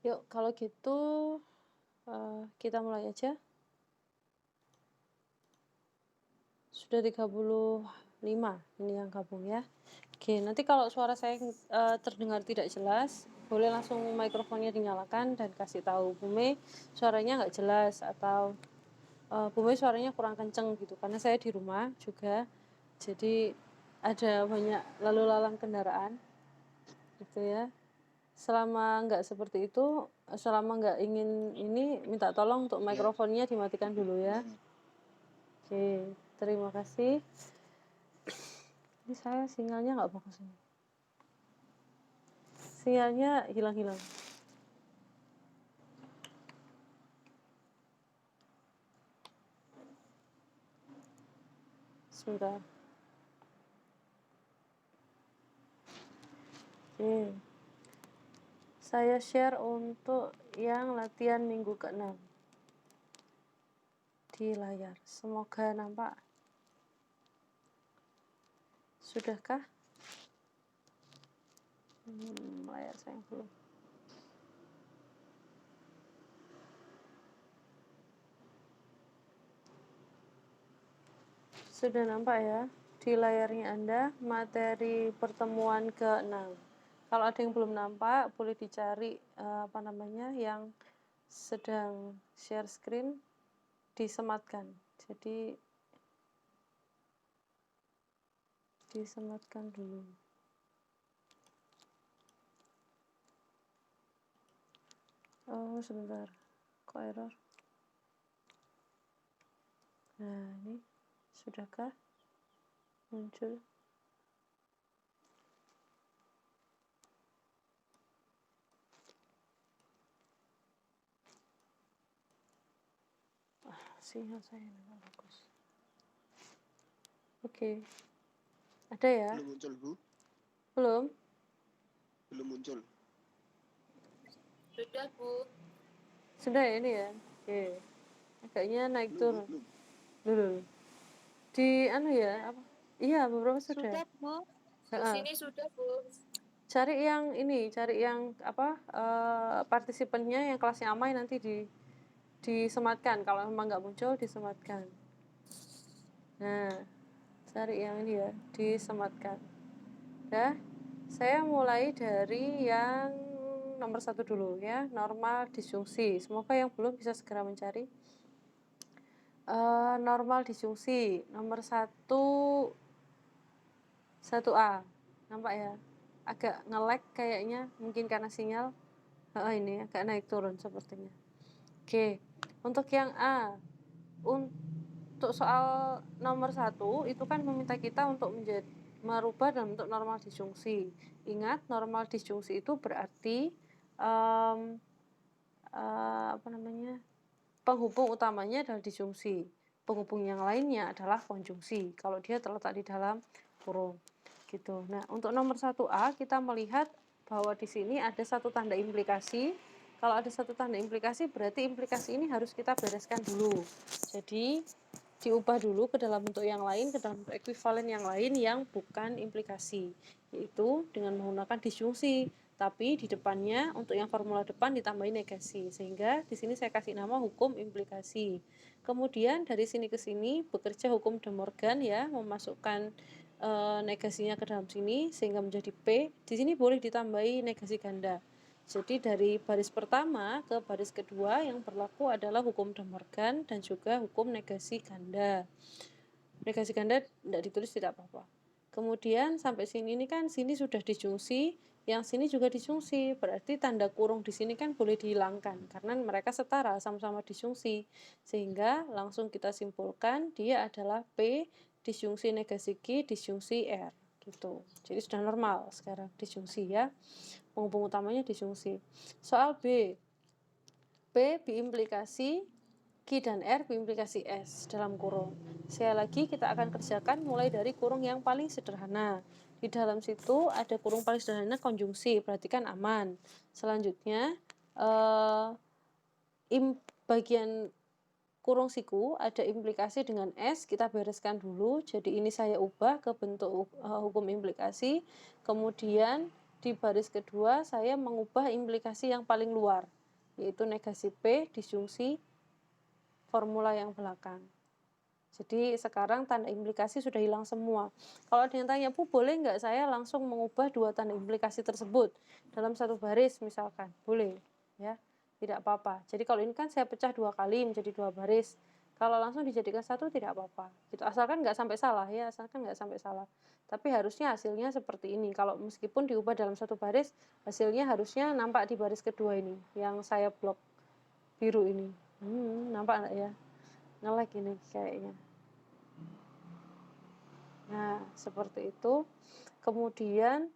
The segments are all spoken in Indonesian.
Yuk, kalau gitu kita mulai aja. Sudah 35 ini yang gabung ya. Oke, nanti kalau suara saya terdengar tidak jelas, boleh langsung mikrofonnya dinyalakan dan kasih tahu Bu Mei suaranya nggak jelas atau Bu Mei suaranya kurang kenceng gitu. Karena saya di rumah juga, jadi ada banyak lalu lalang kendaraan gitu ya. Selama nggak seperti itu, selama nggak ingin ini, minta tolong untuk mikrofonnya dimatikan dulu ya. Oke, terima kasih. Ini saya sinyalnya nggak bagus ini. Sinyalnya hilang-hilang. Sebentar. Oke. Saya share untuk yang latihan minggu ke-6 di layar. Semoga nampak. Sudahkah? Layar saya belum. Sudah nampak ya? Di layarnya Anda, materi pertemuan ke-6. Kalau ada yang belum nampak, boleh dicari yang sedang share screen, disematkan. Jadi disematkan dulu. Oh, sebentar. Kok error? Nah, ini sudahkah muncul? Sinyal saya nggak bagus. Oke. Ada ya? Belum muncul, Bu. Belum? Belum muncul. Sudah, Bu. Sudah ya ini ya? Oke. Agaknya naik Belum, Bu, turun. belum. Dulu. Di ya? Apa? Iya, beberapa sudah. Sudah, Bu. Di sini sudah, Bu. Cari yang partisipannya yang kelasnya Amai nanti disematkan. Kalau memang nggak muncul, disematkan. Nah, cari yang ini ya, disematkan. Dah, saya mulai dari yang nomor 1 dulu ya, normal disjungsi. Semoga yang belum bisa segera mencari. Normal disjungsi, nomor 1A. Nampak ya? Agak nge-lag kayaknya, mungkin karena sinyal. Ini agak naik turun sepertinya. Oke, untuk yang A, untuk soal nomor 1 itu kan meminta kita untuk merubah dalam bentuk normal disjungsi. Ingat, normal disjungsi itu berarti penghubung utamanya adalah disjungsi. Penghubung yang lainnya adalah konjungsi kalau dia terletak di dalam kurung. Gitu. Nah, untuk nomor 1A kita melihat bahwa di sini ada satu tanda implikasi. Kalau ada satu tanda implikasi berarti implikasi ini harus kita bereskan dulu. Jadi diubah dulu ke dalam bentuk yang lain, ke dalam bentuk ekuivalen yang lain yang bukan implikasi, yaitu dengan menggunakan disjungsi. Tapi di depannya untuk yang formula depan ditambahin negasi, sehingga di sini saya kasih nama hukum implikasi. Kemudian dari sini ke sini bekerja hukum De Morgan ya, memasukkan negasinya ke dalam sini sehingga menjadi P. Di sini boleh ditambahi negasi ganda. Jadi dari baris pertama ke baris kedua yang berlaku adalah hukum De Morgan dan juga hukum negasi ganda. Negasi ganda tidak ditulis tidak apa-apa. Kemudian sampai sini ini kan sini sudah disjungsi, yang sini juga disjungsi. Berarti tanda kurung di sini kan boleh dihilangkan karena mereka setara sama-sama disjungsi. Sehingga langsung kita simpulkan dia adalah P disjungsi negasi Q disjungsi R gitu. Jadi sudah normal sekarang disjungsi ya. Penghubung utamanya disjungsi. Soal B. P biimplikasi Q dan R biimplikasi S dalam kurung. Sekali lagi kita akan kerjakan mulai dari kurung yang paling sederhana. Di dalam situ ada kurung paling sederhana konjungsi, berarti kan aman. Selanjutnya bagian kurung siku ada implikasi dengan S, kita bereskan dulu. Jadi ini saya ubah ke bentuk hukum implikasi. Kemudian di baris kedua saya mengubah implikasi yang paling luar, yaitu negasi P disjungsi formula yang belakang. Jadi sekarang tanda implikasi sudah hilang semua. Kalau ada yang tanya, Bu, boleh nggak saya langsung mengubah dua tanda implikasi tersebut dalam satu baris misalkan? Boleh, ya, tidak apa-apa. Jadi kalau ini kan saya pecah dua kali menjadi dua baris. Kalau langsung dijadikan satu tidak apa-apa. Gitu. Asalkan nggak sampai salah ya, asalkan nggak sampai salah. Tapi harusnya hasilnya seperti ini. Kalau meskipun diubah dalam satu baris, hasilnya harusnya nampak di baris kedua ini, yang saya blok biru ini. Nampak nggak ya? Nge-lag ini kayaknya. Nah, seperti itu. Kemudian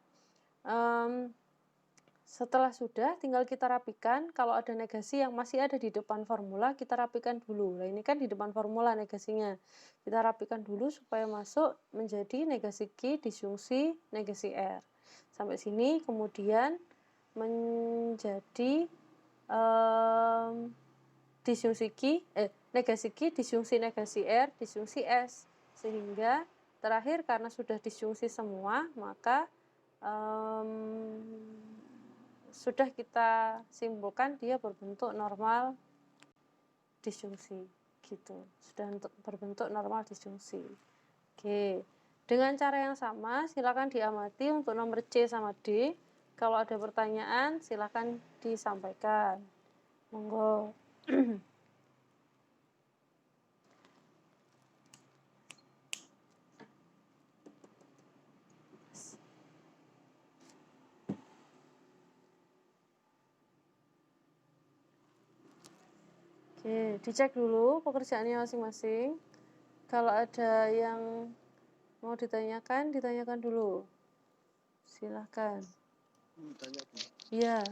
setelah sudah, tinggal kita rapikan. Kalau ada negasi yang masih ada di depan formula, kita rapikan dulu. Nah, ini kan di depan formula negasinya. Kita rapikan dulu supaya masuk menjadi negasi Q disjungsi negasi R. Sampai sini, kemudian menjadi disjungsi negasi Q disjungsi negasi R disjungsi S, sehingga terakhir karena sudah disjungsi semua maka sudah kita simpulkan dia berbentuk normal disjungsi gitu, sudah berbentuk normal disjungsi. Oke, dengan cara yang sama silakan diamati untuk nomor C sama D. Kalau ada pertanyaan silakan disampaikan, monggo. Oke, dicek dulu pekerjaannya masing-masing. Kalau ada yang mau ditanyakan, ditanyakan dulu. Silahkan. Tanya, Bu. Iya.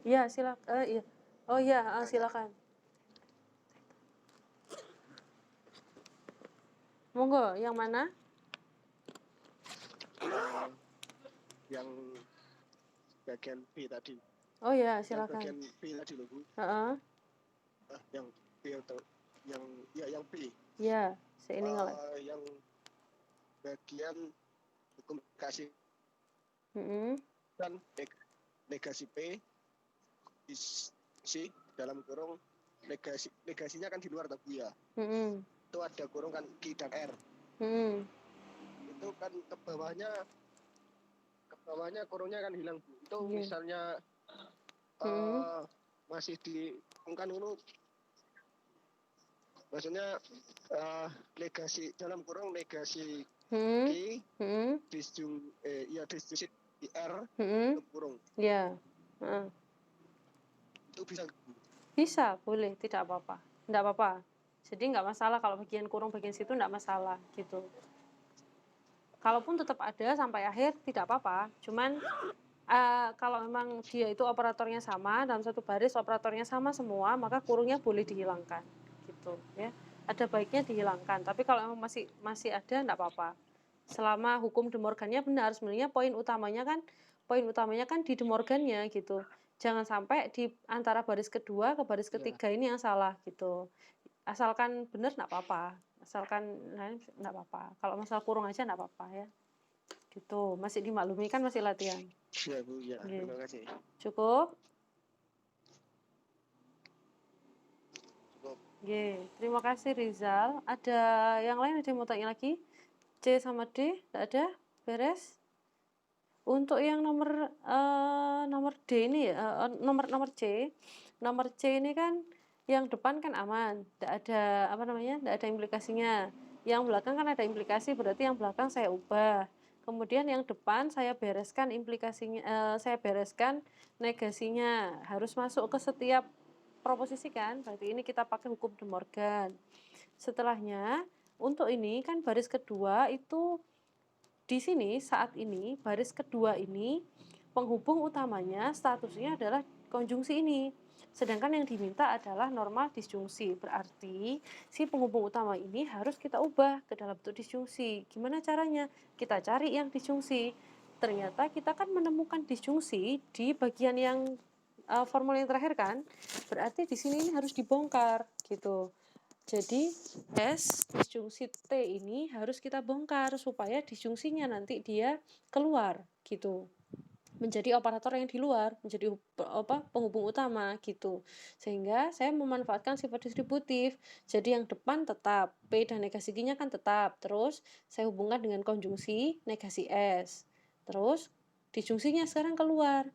Iya, silakan. Iya. Oh iya, silakan. Monggo, yang mana? Yang bagian B tadi. Oh iya, Yang silakan. bagian B tadi loh, Bu. Yang B atau yang B. Iya, saya ini ngelag. Yang bagian hukum negasi dan negasi P isi dalam kurung negasinya kan di luar tabu ya. Itu ada kurung kan Q dan R. Itu kan ke bawahnya kurungnya kan hilang, Bu. Itu misalnya masih dikurungkan dulu, maksudnya negasi dalam kurung negasi Q disjungsi R dalam kurung. Iya. Itu bisa, Bu? Bisa, boleh, tidak apa-apa. Enggak apa-apa. Jadi nggak masalah kalau bagian kurung bagian situ nggak masalah gitu. Kalaupun tetap ada sampai akhir tidak apa-apa. Cuman kalau memang dia itu operatornya sama dalam satu baris, operatornya sama semua, maka kurungnya boleh dihilangkan gitu ya. Ada baiknya dihilangkan, tapi kalau memang masih ada enggak apa-apa. Selama hukum De Morgan-nya benar, sebenarnya poin utamanya kan di De Morgan-nya gitu. Jangan sampai di antara baris kedua ke baris ketiga ini yang salah gitu. Asalkan benar enggak apa-apa. Asalkan enggak apa-apa. Kalau masalah kurung aja enggak apa-apa ya. Gitu. Masih dimaklumi kan masih latihan. Iya, Bu, ya. Terima kasih. Cukup? Cukup. Terima kasih Rizal. Ada yang lain ada yang mau tanya lagi? C sama D? Tidak ada? Beres? Untuk yang nomor D ini ya, nomor C ini kan yang depan kan aman, tidak ada tidak ada implikasinya. Yang belakang kan ada implikasi, berarti yang belakang saya ubah. Kemudian yang depan saya bereskan implikasinya, saya bereskan negasinya, harus masuk ke setiap proposisi kan, berarti ini kita pakai hukum De Morgan. Setelahnya, untuk ini kan baris kedua itu di sini saat ini baris kedua ini penghubung utamanya statusnya adalah konjungsi ini. Sedangkan yang diminta adalah normal disjungsi. Berarti si penghubung utama ini harus kita ubah ke dalam bentuk disjungsi. Gimana caranya? Kita cari yang disjungsi. Ternyata kita kan menemukan disjungsi di bagian yang formula yang terakhir kan. Berarti di sini ini harus dibongkar gitu. Jadi S disjungsi T ini harus kita bongkar supaya disjungsinya nanti dia keluar gitu. Menjadi operator yang di luar, menjadi penghubung utama gitu. Sehingga saya memanfaatkan sifat distributif. Jadi yang depan tetap, P dan negasi Q-nya kan tetap. Terus saya hubungkan dengan konjungsi negasi S. Terus disjungsinya sekarang keluar.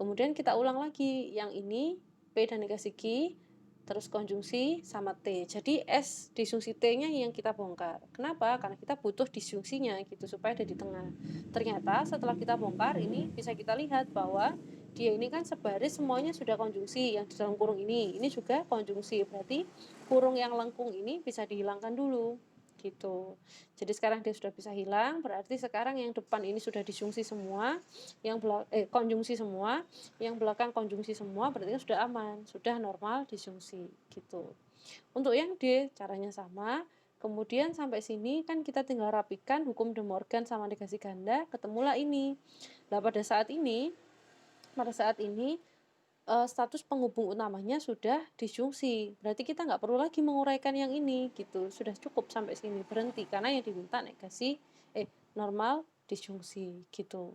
Kemudian kita ulang lagi, yang ini P dan negasi Q, terus konjungsi sama T. Jadi S disjungsi T-nya yang kita bongkar. Kenapa? Karena kita butuh disjungsinya gitu supaya ada di tengah. Ternyata setelah kita bongkar ini bisa kita lihat bahwa dia ini kan sebaris semuanya sudah konjungsi, yang di dalam kurung ini juga konjungsi. Berarti kurung yang lengkung ini bisa dihilangkan dulu gitu. Jadi sekarang dia sudah bisa hilang, berarti sekarang yang depan ini sudah disjungsi semua, yang konjungsi semua, yang belakang konjungsi semua, berarti kan sudah aman, sudah normal disjungsi gitu. Untuk yang D caranya sama. Kemudian sampai sini kan kita tinggal rapikan hukum De Morgan sama negasi ganda, ketemulah ini. Nah, pada saat ini status penghubung utamanya sudah disjungsi. Berarti kita nggak perlu lagi menguraikan yang ini gitu. Sudah cukup sampai sini, berhenti karena yang diminta negasi normal disjungsi gitu.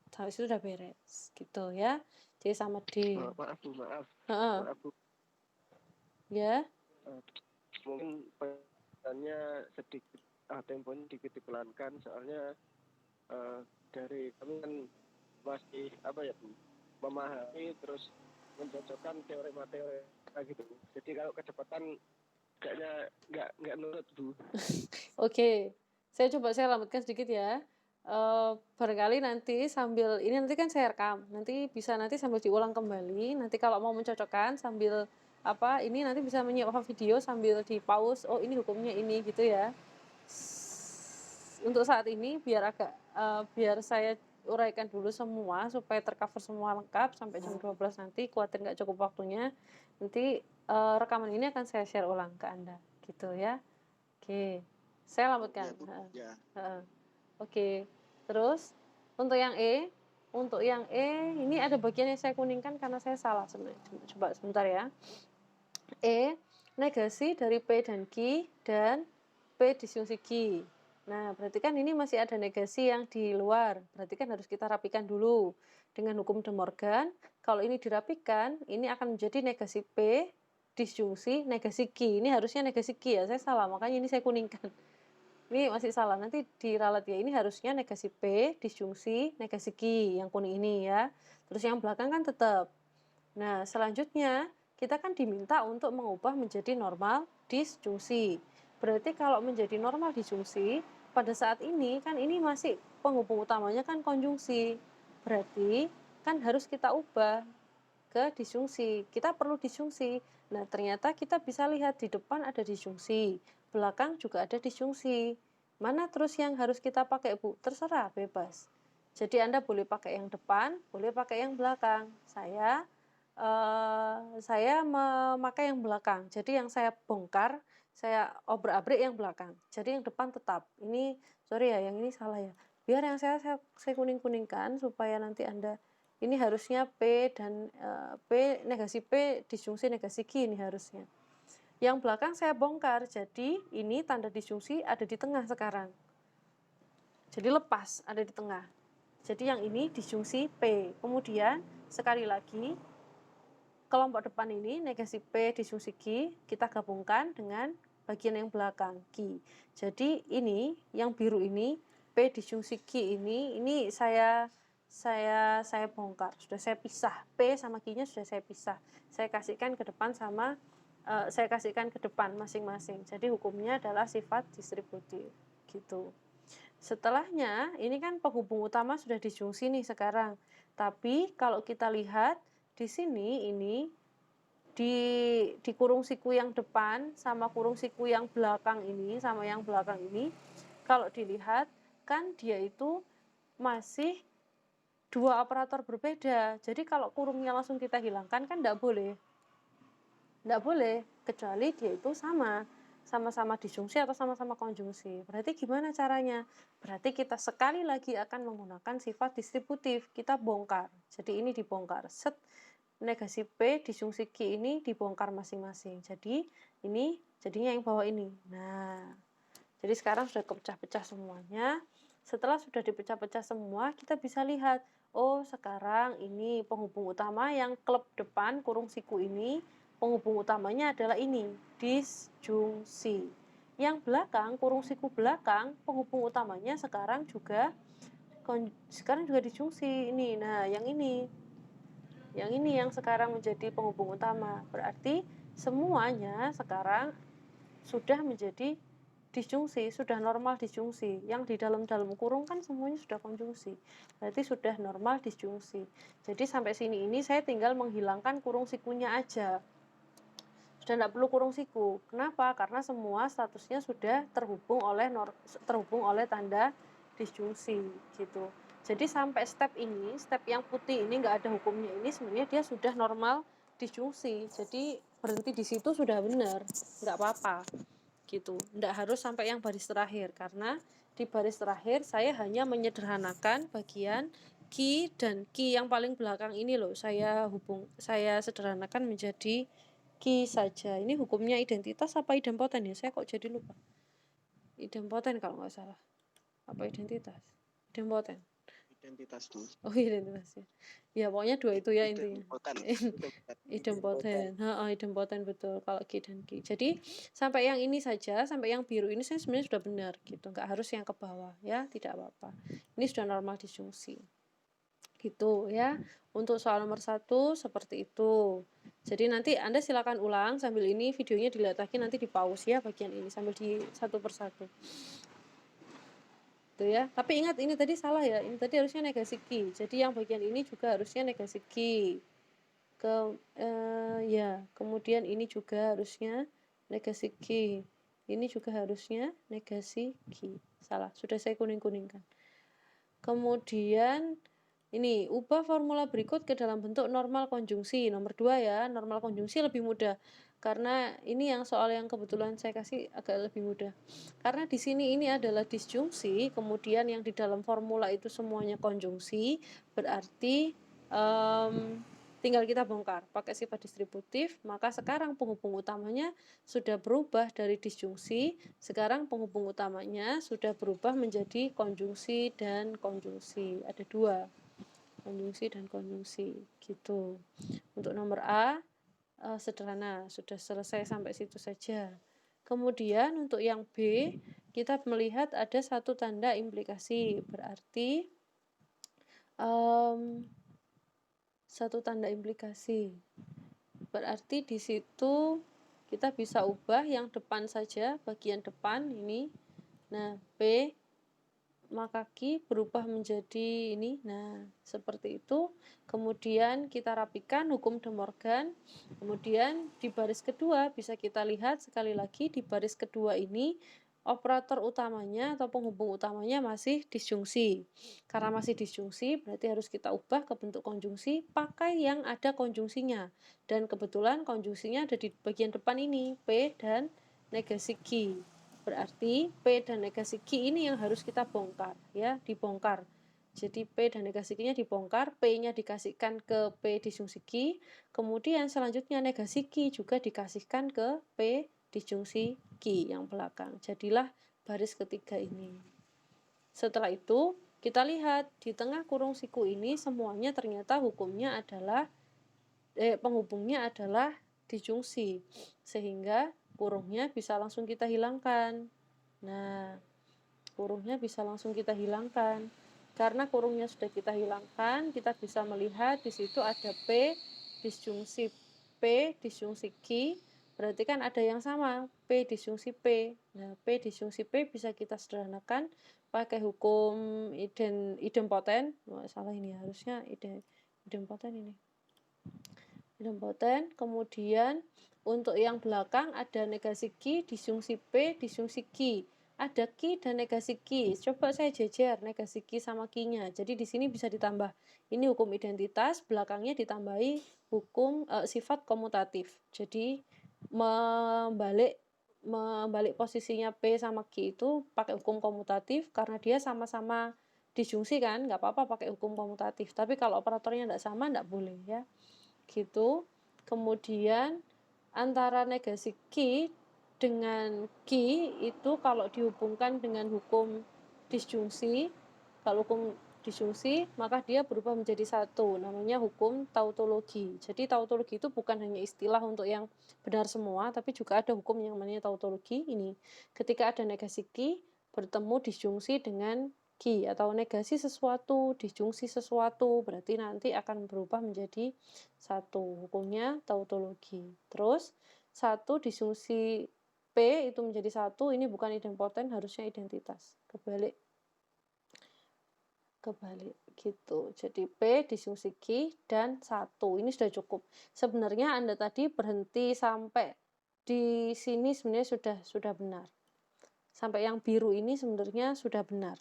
Sampai situ udah beres gitu ya. Jadi sama D. Maaf Bu. Ya. Mungkin pertanyaannya sedikit temponya sedikit dipelankan soalnya dari kami kan masih Bu, memahami terus mencocokkan teori materi gitu. Jadi kalau kecepatan kayaknya nggak nurut Bu. Oke. Saya lanjutkan sedikit ya. Barangkali nanti sambil ini nanti kan saya rekam. Nanti bisa sambil diulang kembali. Nanti kalau mau mencocokkan sambil ini nanti bisa menyiapkan video sambil di pause. Oh, ini hukumnya ini gitu ya. Untuk saat ini biar saya uraikan dulu semua supaya tercover semua lengkap sampai jam 12 nanti. Khawatir nggak cukup waktunya. Nanti rekaman ini akan saya share ulang ke Anda gitu ya. Oke. Saya lanjutkan. Ya. Oke. Terus untuk yang E ini ada bagian yang saya kuningkan karena saya salah sebenarnya. Coba sebentar ya. E negasi dari P dan Q dan P disjungsi Q. Nah, berarti kan ini masih ada negasi yang di luar. Berarti kan harus kita rapikan dulu dengan hukum De Morgan. Kalau ini dirapikan, ini akan menjadi negasi P disjungsi negasi Q. Ini harusnya negasi Q ya, saya salah, makanya ini saya kuningkan. Ini masih salah, nanti diralat ya. Ini harusnya negasi P disjungsi negasi Q yang kuning ini ya. Terus yang belakang kan tetap. Nah, selanjutnya kita kan diminta untuk mengubah menjadi normal disjungsi. Berarti kalau menjadi normal disjungsi, pada saat ini kan ini masih penghubung utamanya kan konjungsi. Berarti kan harus kita ubah ke disjungsi. Kita perlu disjungsi. Nah, ternyata kita bisa lihat di depan ada disjungsi, belakang juga ada disjungsi. Mana terus yang harus kita pakai, Bu? Terserah, bebas. Jadi Anda boleh pakai yang depan, boleh pakai yang belakang. Saya memakai yang belakang. Jadi yang saya bongkar, saya obrak-abrik yang belakang. Jadi yang depan tetap. Ini sorry ya, yang ini salah ya. Biar yang saya kuning-kuningkan supaya nanti Anda ini harusnya P dan P negasi P disjungsi negasi Q ini harusnya. Yang belakang saya bongkar. Jadi ini tanda disjungsi ada di tengah sekarang. Jadi lepas ada di tengah. Jadi yang ini disjungsi P. Kemudian sekali lagi kelompok depan ini negasi P disjungsi Q kita gabungkan dengan bagian yang belakang Q. Jadi ini yang biru ini P disjungsi Q ini saya bongkar, sudah saya pisah. P sama Q-nya sudah saya pisah. Saya kasihkan ke depan masing-masing. Jadi hukumnya adalah sifat distributif gitu. Setelahnya ini kan penghubung utama sudah disjungsi nih sekarang. Tapi kalau kita lihat di sini ini di kurung siku yang depan sama kurung siku yang belakang ini sama yang belakang ini, kalau dilihat kan dia itu masih dua operator berbeda. Jadi kalau kurungnya langsung kita hilangkan kan tidak boleh. Tidak boleh, kecuali dia itu sama-sama disjungsi atau sama-sama konjungsi. Berarti gimana caranya? Berarti kita sekali lagi akan menggunakan sifat distributif. Kita bongkar. Jadi ini dibongkar. Set. negasi P disjungsi Q ini dibongkar masing-masing. Jadi ini jadinya yang bawah ini. Nah, jadi sekarang sudah kepecah-pecah semuanya. Setelah sudah dipecah-pecah semua, kita bisa lihat, oh sekarang ini penghubung utama yang klep depan kurung siku ini, penghubung utamanya adalah ini, disjungsi. Yang belakang, kurung siku belakang, penghubung utamanya sekarang juga disjungsi ini. Nah, yang ini yang sekarang menjadi penghubung utama. Berarti semuanya sekarang sudah menjadi disjungsi, sudah normal disjungsi. Yang di dalam kurung kan semuanya sudah konjungsi. Berarti sudah normal disjungsi. Jadi sampai sini ini saya tinggal menghilangkan kurung sikunya aja. Sudah tidak perlu kurung siku. Kenapa? Karena semua statusnya sudah terhubung oleh tanda disjungsi gitu. Jadi sampai step yang putih ini nggak ada hukumnya ini, sebenarnya dia sudah normal disjungsi. Jadi berhenti di situ sudah benar, nggak apa-apa gitu. Nggak harus sampai yang baris terakhir, karena di baris terakhir saya hanya menyederhanakan bagian Q dan Q yang paling belakang ini loh. Saya sederhanakan menjadi Q saja. Ini hukumnya identitas apa idempoten ya? Saya kok jadi lupa. Idempoten kalau nggak salah. Apa identitas? Idempoten. Identitas tuh. Oh, identitas ya. Ya pokoknya dua itu ya intinya. Idempoten. Idempoten betul kalau Q dan Q. Jadi sampai yang ini saja, sampai yang biru ini saya sebenarnya sudah benar gitu. Nggak harus yang ke bawah ya, tidak apa-apa. Ini sudah normal disjungsi. Gitu ya. Untuk soal nomor 1 seperti itu. Jadi nanti Anda silakan ulang sambil ini videonya dilihat lagi, nanti di pause ya bagian ini sambil di satu persatu. Tuh ya. Tapi ingat ini tadi salah ya. Ini tadi harusnya negasi Q. Jadi yang bagian ini juga harusnya negasi Q. Kemudian ini juga harusnya negasi Q. Ini juga harusnya negasi Q. Salah, sudah saya kuning-kuningkan. Kemudian ini, ubah formula berikut ke dalam bentuk normal konjungsi. Nomor 2 ya, normal konjungsi lebih mudah. Karena ini yang soal yang kebetulan saya kasih agak lebih mudah. Karena di sini ini adalah disjungsi, kemudian yang di dalam formula itu semuanya konjungsi, berarti tinggal kita bongkar pakai sifat distributif, maka sekarang penghubung utamanya sudah berubah dari disjungsi, sekarang penghubung utamanya sudah berubah menjadi konjungsi dan konjungsi. Ada 2. Konjungsi dan konjungsi gitu. Untuk nomor A sederhana, sudah selesai sampai situ saja. Kemudian untuk yang B kita melihat ada satu tanda implikasi, berarti satu tanda implikasi, berarti di situ kita bisa ubah yang depan saja, bagian depan ini. Nah, P maka Q berubah menjadi ini. Nah, seperti itu. Kemudian kita rapikan hukum De Morgan. Kemudian di baris kedua bisa kita lihat sekali lagi di baris kedua ini operator utamanya atau penghubung utamanya masih disjungsi. Karena masih disjungsi berarti harus kita ubah ke bentuk konjungsi pakai yang ada konjungsinya. Dan kebetulan konjungsinya ada di bagian depan ini, P dan negasi Q. Berarti P dan negasi Q ini yang harus kita bongkar ya, dibongkar. Jadi P dan negasi Q-nya dibongkar, P-nya dikasihkan ke P disjungsi Q, kemudian selanjutnya negasi Q juga dikasihkan ke P disjungsi Q yang belakang. Jadilah baris ketiga ini. Setelah itu kita lihat di tengah kurung siku ini semuanya ternyata hukumnya adalah penghubungnya adalah disjungsi, sehingga kurungnya bisa langsung kita hilangkan. Nah, kurungnya bisa langsung kita hilangkan. Karena kurungnya sudah kita hilangkan, kita bisa melihat di situ ada P disjungsi Q, berarti kan ada yang sama, P disjungsi P. Nah, P disjungsi P bisa kita sederhanakan pakai hukum idempoten. Salah ini, harusnya idempoten ini. Idempoten, kemudian untuk yang belakang ada negasi Q disjungsi P disjungsi Q. Ada Q dan negasi Q. Coba saya jejer negasi Q sama Q-nya. Jadi di sini bisa ditambah. Ini hukum identitas, belakangnya ditambahi hukum sifat komutatif. Jadi membalik posisinya P sama Q itu pakai hukum komutatif karena dia sama-sama disjungsi kan, nggak apa-apa pakai hukum komutatif. Tapi kalau operatornya nggak sama, nggak boleh ya. gitu. Kemudian antara negasi Q dengan Q itu kalau dihubungkan dengan hukum disjungsi, kalau hukum disjungsi maka dia berubah menjadi satu, namanya hukum tautologi. Jadi tautologi itu bukan hanya istilah untuk yang benar semua, tapi juga ada hukum yang namanya tautologi ini. Ketika ada negasi Q bertemu disjungsi dengan Q atau negasi sesuatu, disjungsi sesuatu, berarti nanti akan berubah menjadi satu, hukumnya tautologi. Terus satu disjungsi P itu menjadi satu, ini bukan idempoten, harusnya identitas. Kebalik gitu. Jadi P disjungsi Q dan satu, ini sudah cukup. Sebenarnya Anda tadi berhenti sampai di sini sebenarnya sudah benar. Sampai yang biru ini sebenarnya sudah benar.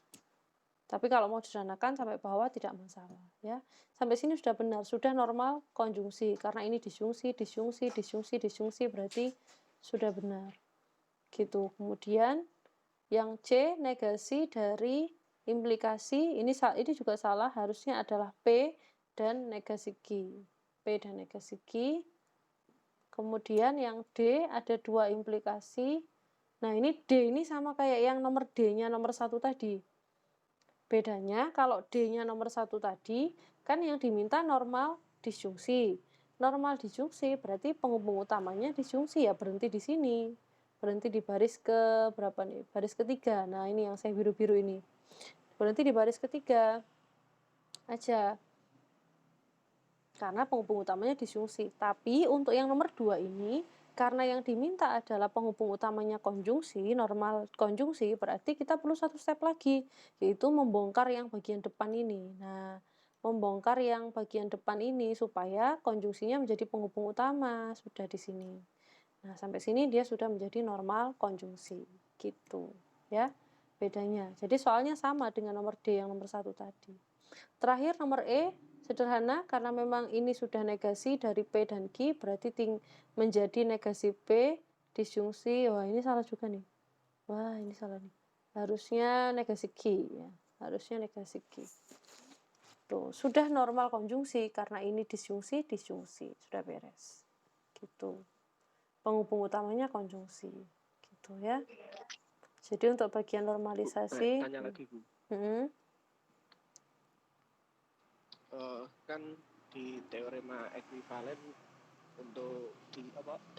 Tapi kalau mau disederhanakan sampai bawah tidak masalah, ya. Sampai sini sudah benar, sudah normal konjungsi, karena ini disjungsi berarti sudah benar. Gitu. Kemudian yang C negasi dari implikasi, ini juga salah, harusnya adalah P dan negasi Q. P dan negasi Q. Kemudian yang D ada dua implikasi. Nah, ini D ini sama kayak yang nomor D-nya nomor 1 tadi. Bedanya kalau D-nya nomor 1 tadi, kan yang diminta normal disjungsi. Normal disjungsi berarti penghubung utamanya disjungsi, ya berhenti di sini. Berhenti di baris ke berapa nih? Baris ketiga. Nah, ini yang saya biru-biru ini. Berhenti di baris ketiga aja. Karena penghubung utamanya disjungsi. Tapi untuk yang nomor 2 ini, karena yang diminta adalah penghubung utamanya konjungsi, normal konjungsi, berarti kita perlu satu step lagi, yaitu membongkar yang bagian depan ini. Nah, membongkar yang bagian depan ini supaya konjungsinya menjadi penghubung utama, sudah di sini. Nah, sampai sini dia sudah menjadi normal konjungsi, gitu, ya, bedanya. Jadi soalnya sama dengan nomor D yang nomor 1 tadi. Terakhir nomor E, sederhana, karena memang ini sudah negasi dari P dan Q, berarti menjadi negasi P, disjungsi, wah ini salah juga nih. Wah, ini salah nih. Harusnya negasi Q, ya. Harusnya negasi Q. Tuh, sudah normal konjungsi, karena ini disjungsi, sudah beres. Gitu. Penghubung utamanya konjungsi, gitu ya. Jadi untuk bagian normalisasi, tanya lagi Bu. Kan di teorema ekuivalen untuk di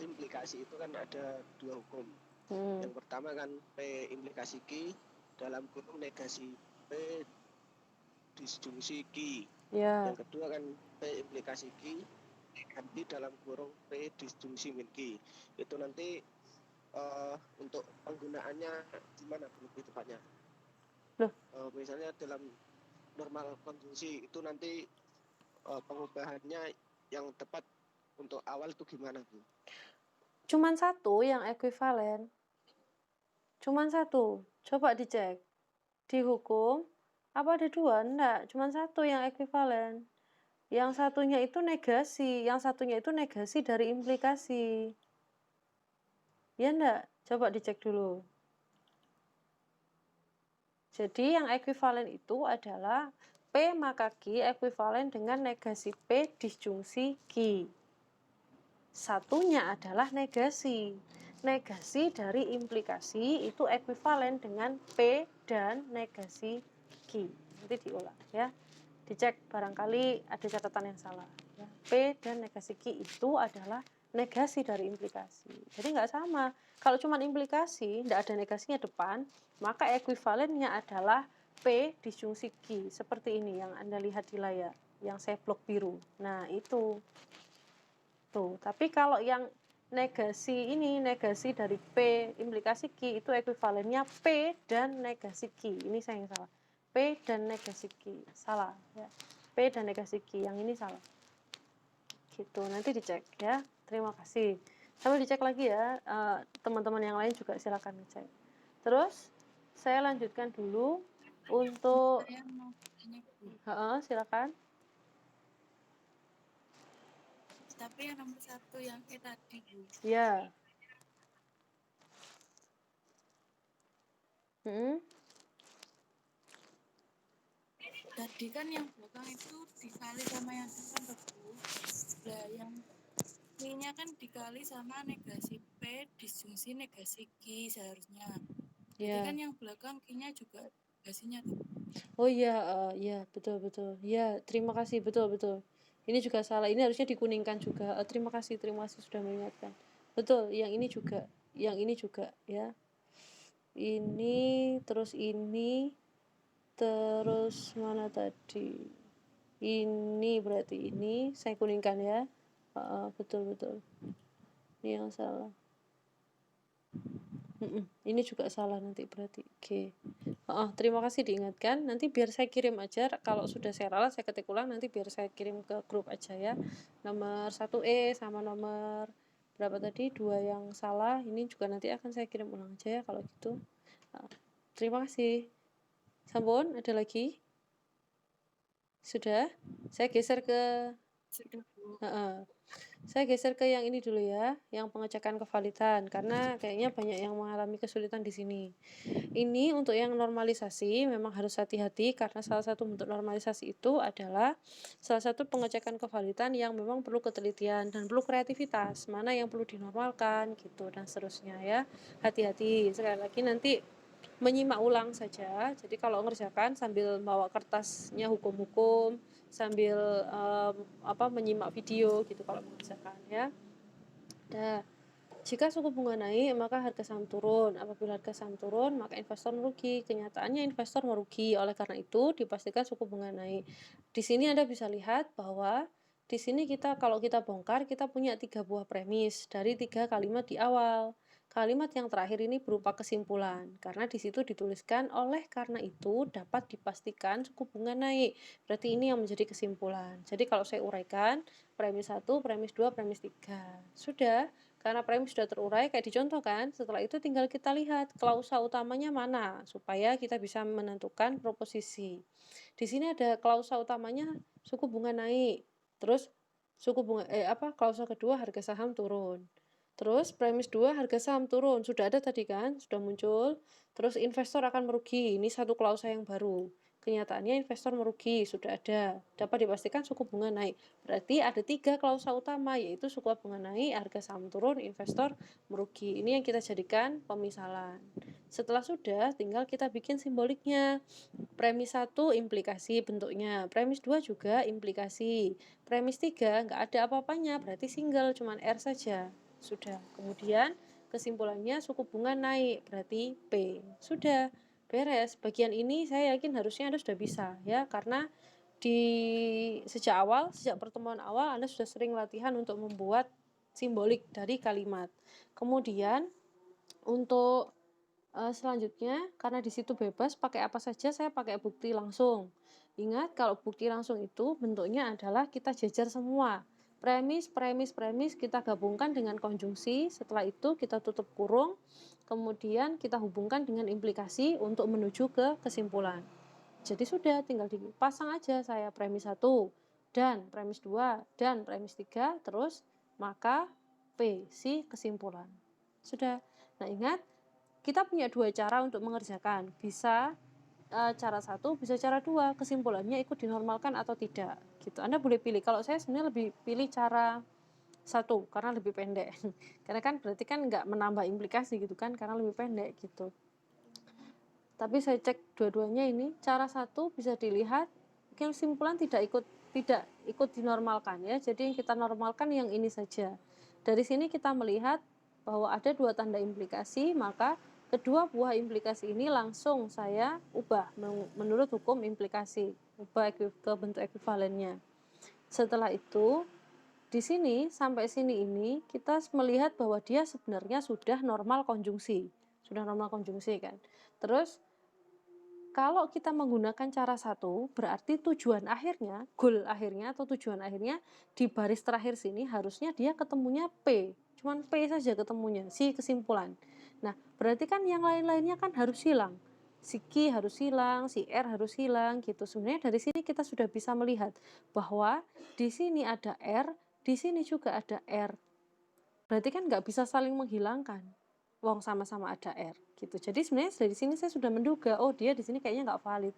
implikasi itu kan ada dua hukum. Yang pertama kan P implikasi Q dalam kurung negasi P disjungsi Q. Yang kedua kan P implikasi Q ganti dalam kurung P disjungsi min Q. Itu nanti untuk penggunaannya gimana lebih tepatnya? Misalnya dalam normal konjungsi itu nanti pengubahannya yang tepat untuk awal itu gimana Bu? Cuman satu yang ekuivalen. Cuman satu. Coba dicek. Di hukum, apa ada dua? Enggak, cuman satu yang ekuivalen. Yang satunya itu negasi dari implikasi. Ya enggak? Coba dicek dulu. Jadi yang ekuivalen itu adalah P maka Q ekuivalen dengan negasi P disjungsi Q. Satunya adalah negasi. Negasi dari implikasi itu ekuivalen dengan P dan negasi Q. Nanti diulang ya. Dicek barangkali ada catatan yang salah. Ya. P dan negasi Q itu adalah negasi dari implikasi. Jadi nggak sama. Kalau cuma implikasi, nggak ada negasinya depan, maka ekuivalennya adalah P disjungsi Q. Seperti ini yang Anda lihat di layar, yang saya blok biru. Nah, itu. Tuh. Tapi kalau yang negasi ini, negasi dari P implikasi Q, itu ekuivalennya P dan negasi Q. Ini saya yang salah. P dan negasi Q. Salah. Ya. P dan negasi Q. Yang ini salah. Gitu. Nanti dicek ya. Terima kasih. Sambil dicek lagi ya. Teman-teman yang lain juga silakan dicek. Terus, saya lanjutkan dulu untuk... silakan. Tapi yang nomor 1 yang tadi. Ya. Tadi kan yang belakang itu dikali sama yang depan, Bu. Lah yang Q-nya kan dikali sama negasi P disjungsi negasi Q seharusnya. Berarti Ya. kan yang belakang Q-nya juga negasinya tuh. Oh iya, iya betul betul. Ya, terima kasih, betul betul. Ini juga salah. Ini harusnya dikuningkan juga. Terima kasih sudah mengingatkan. Betul, yang ini juga ya. Ini terus mana tadi? Ini berarti ini saya kuningkan ya. Betul betul. Ini yang salah. Ini juga salah nanti berarti. Oke. Terima kasih diingatkan. Nanti biar saya kirim aja. Kalau sudah saya ralat, saya ketik ulang. Nanti biar saya kirim ke grup aja ya. Nomor 1E sama nomor berapa tadi? 2 yang salah. Ini juga nanti akan saya kirim ulang aja ya kalau gitu. Terima kasih. Sampun, ada lagi? Sudah? Saya geser ke Sudah, Bu. Saya geser ke yang ini dulu ya, yang pengecekan kevalidan, karena kayaknya banyak yang mengalami kesulitan di sini. Ini untuk yang normalisasi memang harus hati-hati karena salah satu bentuk normalisasi itu adalah salah satu pengecekan kevalidan yang memang perlu ketelitian dan perlu kreativitas, mana yang perlu dinormalkan gitu dan seterusnya ya. Hati-hati, sekali lagi nanti menyimak ulang saja. Jadi kalau ngerjakan sambil bawa kertasnya hukum-hukum, sambil menyimak video gitu kalau mengerjakan ya. Nah, jika suku bunga naik, maka harga saham turun. Apabila harga saham turun, maka investor merugi. Kenyataannya investor merugi. Oleh karena itu, dipastikan suku bunga naik. Di sini Anda bisa lihat bahwa di sini kalau kita bongkar, kita punya 3 buah premis dari 3 kalimat di awal. Kalimat yang terakhir ini berupa kesimpulan, karena di situ dituliskan oleh karena itu dapat dipastikan suku bunga naik. Berarti ini yang menjadi kesimpulan. Jadi kalau saya uraikan, premis 1, premis 2, premis 3. Sudah, karena premis sudah terurai kayak dicontohkan, setelah itu tinggal kita lihat klausa utamanya mana supaya kita bisa menentukan proposisi. Di sini ada klausa utamanya suku bunga naik. Terus klausa kedua harga saham turun. Terus premis 2 harga saham turun, sudah ada tadi kan, sudah muncul. Terus investor akan merugi, ini satu klausa yang baru. Kenyataannya investor merugi, sudah ada. Dapat dipastikan suku bunga naik. Berarti ada 3 klausa utama, yaitu suku bunga naik, harga saham turun, investor merugi. Ini yang kita jadikan pemisalan. Setelah sudah, tinggal kita bikin simboliknya. Premis 1 implikasi bentuknya, premis 2 juga implikasi. Premis 3 nggak ada apa-apanya, berarti single, cuman R saja. Sudah. Kemudian kesimpulannya suku bunga naik, berarti P. Sudah. Beres. Bagian ini saya yakin harusnya Anda sudah bisa ya, karena sejak pertemuan awal Anda sudah sering latihan untuk membuat simbolik dari kalimat. Kemudian untuk selanjutnya, karena di situ bebas pakai apa saja, saya pakai bukti langsung. Ingat, kalau bukti langsung itu bentuknya adalah kita jajar semua. Premis kita gabungkan dengan konjungsi, setelah itu kita tutup kurung, kemudian kita hubungkan dengan implikasi untuk menuju ke kesimpulan. Jadi sudah, tinggal dipasang aja saya premis 1 dan premis 2 dan premis 3, terus maka P, si kesimpulan. Sudah. Nah, ingat, kita punya 2 cara untuk mengerjakan. Bisa cara 1, bisa cara 2, kesimpulannya ikut dinormalkan atau tidak. Gitu. Anda boleh pilih. Kalau saya sebenarnya lebih pilih cara 1 karena lebih pendek. Karena kan berarti kan nggak menambah implikasi gitu kan, karena lebih pendek gitu. Tapi saya cek dua-duanya ini, cara 1 bisa dilihat kesimpulan tidak ikut dinormalkan ya. Jadi yang kita normalkan yang ini saja. Dari sini kita melihat bahwa ada 2 tanda implikasi, maka kedua buah implikasi ini langsung saya ubah menurut hukum implikasi, ubah ke bentuk ekuivalennya. Setelah itu, di sini sampai sini ini kita melihat bahwa dia sebenarnya sudah normal konjungsi. Sudah normal konjungsi kan. Terus kalau kita menggunakan cara 1, berarti tujuan akhirnya, goal akhirnya atau tujuan akhirnya di baris terakhir sini harusnya dia ketemunya P. Cuman P saja ketemunya, si kesimpulan. Nah, berarti kan yang lain-lainnya kan harus hilang. Si Q harus hilang, si R harus hilang gitu. Sebenarnya dari sini kita sudah bisa melihat bahwa di sini ada R, di sini juga ada R. Berarti kan nggak bisa saling menghilangkan. Wong sama-sama ada R gitu. Jadi sebenarnya dari sini saya sudah menduga, oh dia di sini kayaknya nggak valid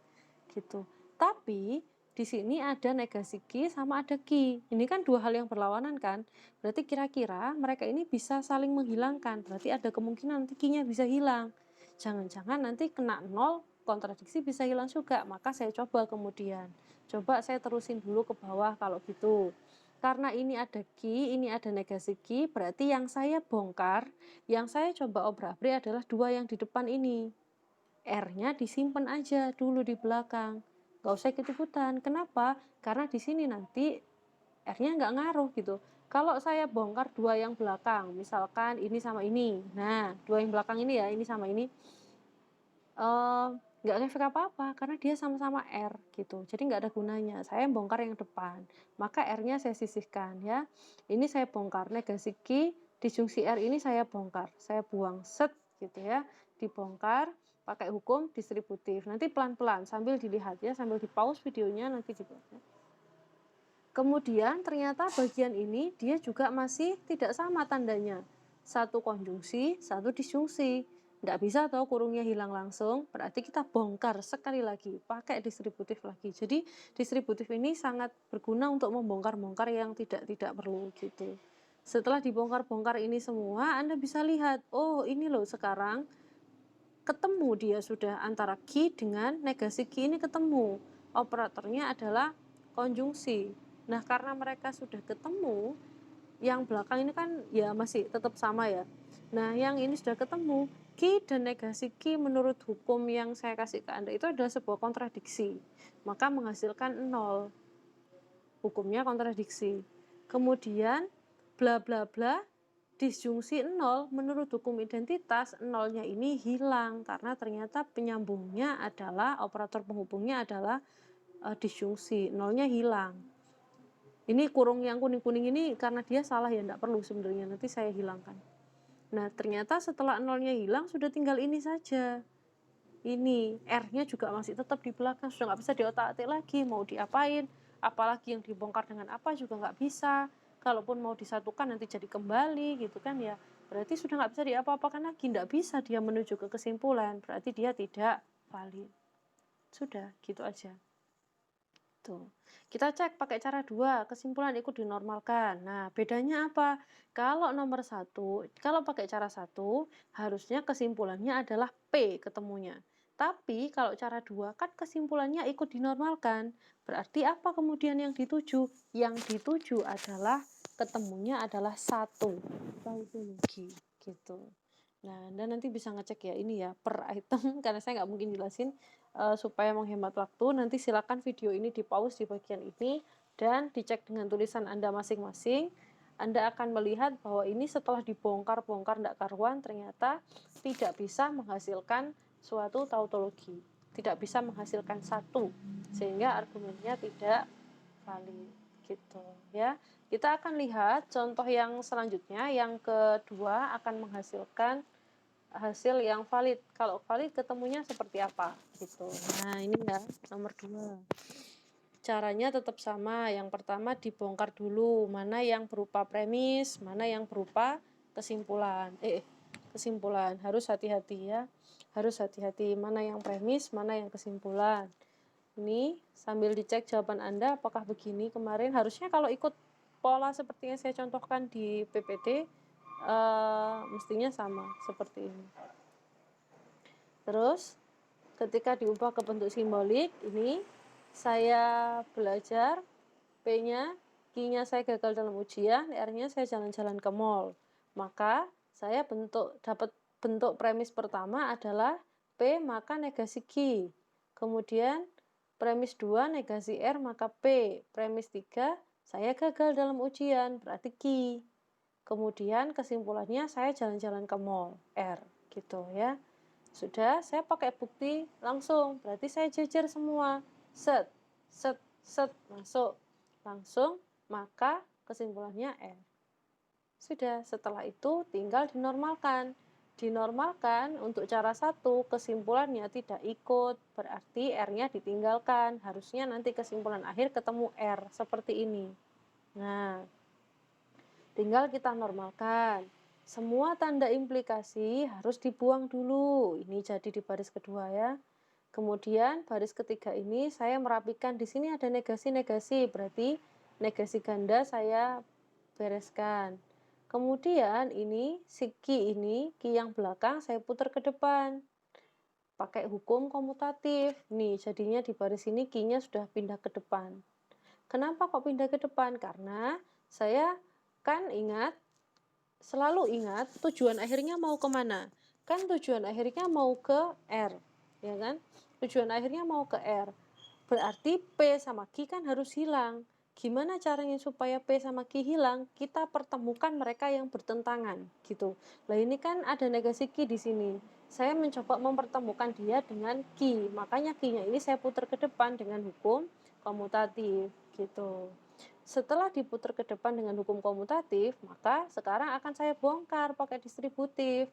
gitu. Tapi di sini ada negasi Ki sama ada Ki. Ini kan dua hal yang berlawanan kan. Berarti kira-kira mereka ini bisa saling menghilangkan. Berarti ada kemungkinan nanti Ki-nya bisa hilang. Jangan-jangan nanti kena 0, kontradiksi bisa hilang juga. Maka saya coba kemudian. Coba saya terusin dulu ke bawah kalau gitu. Karena ini ada Ki, ini ada negasi Ki, berarti yang saya bongkar, yang saya coba obrak-abrik adalah dua yang di depan ini. R-nya disimpan aja dulu di belakang. Nggak usah ikut-ikutan. Kenapa? Karena di sini nanti R-nya nggak ngaruh gitu. Kalau saya bongkar dua yang belakang, misalkan ini sama ini. Nah, dua yang belakang ini ya, ini sama ini. Nggak ngefek apa-apa, karena dia sama-sama R gitu. Jadi nggak ada gunanya. Saya bongkar yang depan. Maka R-nya saya sisihkan ya. Ini saya bongkar. Negasi Ki, disjungsi R ini saya bongkar. Saya buang set gitu ya. Dibongkar. Pakai hukum distributif. Nanti pelan-pelan sambil dilihat ya, sambil di pause videonya nanti dilihat. Kemudian ternyata bagian ini dia juga masih tidak sama tandanya. Satu konjungsi, satu disjungsi. Nggak bisa tahu kurungnya hilang langsung, berarti kita bongkar sekali lagi, pakai distributif lagi. Jadi distributif ini sangat berguna untuk membongkar-bongkar yang tidak perlu gitu. Setelah dibongkar-bongkar ini semua, Anda bisa lihat, oh ini loh sekarang ketemu dia sudah antara Ki dengan negasi Ki ini ketemu. Operatornya adalah konjungsi. Nah, karena mereka sudah ketemu, yang belakang ini kan ya masih tetap sama ya. Nah, yang ini sudah ketemu, Ki dan negasi Ki menurut hukum yang saya kasih ke Anda itu adalah sebuah kontradiksi. Maka menghasilkan 0. Hukumnya kontradiksi. Kemudian bla bla bla disjungsi 0 menurut hukum identitas 0-nya ini hilang karena ternyata penyambungnya adalah operator penghubungnya adalah disjungsi, 0-nya hilang. Ini kurung yang kuning-kuning ini karena dia salah ya, enggak perlu sebenarnya, nanti saya hilangkan. Nah, ternyata setelah 0-nya hilang sudah tinggal ini saja. Ini R-nya juga masih tetap di belakang, sudah nggak bisa diotak-atik lagi, mau diapain, apalagi yang dibongkar dengan apa juga nggak bisa. Kalaupun mau disatukan nanti jadi kembali gitu kan ya, berarti sudah nggak bisa diapa-apakan lagi, nggak bisa dia menuju ke kesimpulan, berarti dia tidak valid. Sudah, gitu aja. Tuh. Kita cek pakai cara 2, kesimpulan ikut dinormalkan. Nah, bedanya apa? Kalau nomor 1, kalau pakai cara 1, harusnya kesimpulannya adalah P ketemunya. Tapi kalau cara 2 kan kesimpulannya ikut dinormalkan. Berarti apa kemudian yang dituju? Yang dituju adalah ketemunya adalah 1. Tautologi gitu. Nah, Anda nanti bisa ngecek ya ini ya per item karena saya nggak mungkin jelasin supaya menghemat waktu. Nanti silakan video ini di pause di bagian ini dan dicek dengan tulisan Anda masing-masing. Anda akan melihat bahwa ini setelah dibongkar-bongkar ndak karuan ternyata tidak bisa menghasilkan suatu tautologi, tidak bisa menghasilkan satu, sehingga argumennya tidak valid gitu ya. Kita akan lihat contoh yang selanjutnya, yang kedua akan menghasilkan hasil yang valid. Kalau valid ketemunya seperti apa gitu. Nah, ini ya nomor 2. Caranya tetap sama. Yang pertama dibongkar dulu mana yang berupa premis, mana yang berupa kesimpulan. Kesimpulan harus hati-hati ya. Harus hati-hati mana yang premis, mana yang kesimpulan. Ini sambil dicek jawaban Anda apakah begini kemarin. Harusnya kalau ikut pola seperti yang saya contohkan di PPT mestinya sama seperti ini. Terus ketika diubah ke bentuk simbolik, ini saya belajar P-nya, Q-nya saya gagal dalam ujian, R-nya saya jalan-jalan ke mall. Maka saya dapat bentuk premis pertama adalah P maka negasi Q. Kemudian premis 2 negasi R maka P. Premis 3 saya gagal dalam ujian berarti Q. Kemudian kesimpulannya saya jalan-jalan ke mall R gitu ya. Sudah, saya pakai bukti langsung. Berarti saya jejer semua. Set, masuk. Langsung, maka kesimpulannya R. Sudah, setelah itu tinggal dinormalkan. Dinormalkan untuk cara 1, kesimpulannya tidak ikut. Berarti R-nya ditinggalkan. Harusnya nanti kesimpulan akhir ketemu R. Seperti ini. Nah, tinggal kita normalkan. Semua tanda implikasi harus dibuang dulu. Ini jadi di baris kedua ya. Kemudian baris ketiga ini saya merapikan, di sini ada negasi-negasi, berarti negasi ganda saya bereskan. Kemudian ini si ki ini, ki yang belakang saya putar ke depan. Pakai hukum komutatif. Nih, jadinya di baris ini ki-nya sudah pindah ke depan. Kenapa kok pindah ke depan? Karena saya kan selalu ingat tujuan akhirnya mau kemana? Kan tujuan akhirnya mau ke R, ya kan? Tujuan akhirnya mau ke R. Berarti P sama Q kan harus hilang. Gimana caranya supaya P sama Q hilang? Kita pertemukan mereka yang bertentangan, gitu. Nah, ini kan ada negasi Q di sini. Saya mencoba mempertemukan dia dengan Q. Makanya Q-nya ini saya putar ke depan dengan hukum komutatif, gitu. Setelah diputar ke depan dengan hukum komutatif, maka sekarang akan saya bongkar pakai distributif.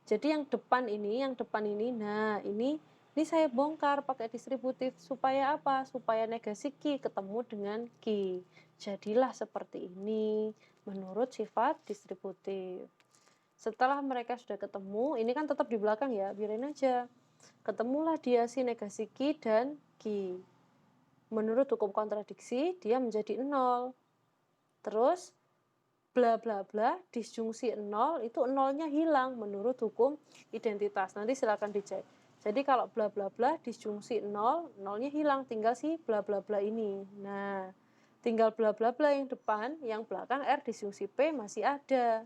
Jadi yang depan ini, nah ini saya bongkar pakai distributif supaya apa? Supaya negasi Q ketemu dengan Q. Jadilah seperti ini menurut sifat distributif. Setelah mereka sudah ketemu, ini kan tetap di belakang ya, biarin aja. Ketemulah dia si negasi Q dan Q. Menurut hukum kontradiksi, dia menjadi 0. Terus bla bla bla disjungsi 0 itu 0-nya hilang menurut hukum identitas. Nanti silakan dicek. Jadi kalau bla bla bla disjungsi 0, 0-nya hilang, tinggal si bla bla bla ini. Nah, tinggal bla bla bla yang depan, yang belakang R disjungsi P masih ada.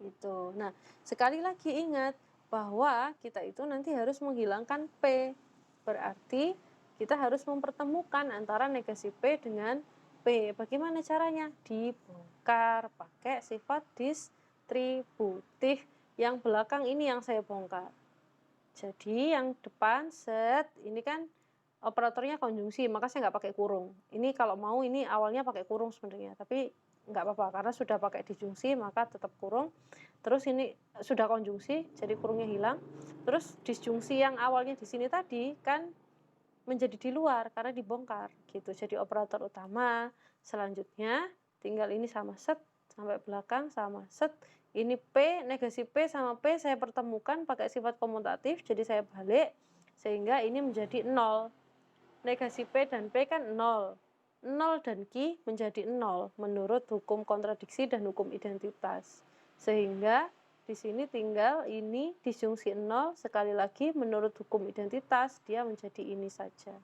Gitu. Nah, sekali lagi ingat bahwa kita itu nanti harus menghilangkan P. Berarti kita harus mempertemukan antara negasi P dengan P. Bagaimana caranya? Dibongkar pakai sifat distributif. Yang belakang ini yang saya bongkar. Jadi yang depan set, ini kan operatornya konjungsi, maka saya nggak pakai kurung. Ini kalau mau ini awalnya pakai kurung sebenarnya, tapi nggak apa-apa karena sudah pakai disjungsi maka tetap kurung. Terus ini sudah konjungsi, jadi kurungnya hilang. Terus disjungsi yang awalnya di sini tadi kan menjadi di luar karena dibongkar gitu. Jadi operator utama. Selanjutnya tinggal ini sama set sampai belakang sama set. Ini P, negasi P sama P saya pertemukan pakai sifat komutatif, jadi saya balik sehingga ini menjadi 0. Negasi P dan P kan 0. 0 dan Q menjadi 0 menurut hukum kontradiksi dan hukum identitas. Sehingga di sini tinggal ini disjungsi 0, sekali lagi menurut hukum identitas dia menjadi ini saja.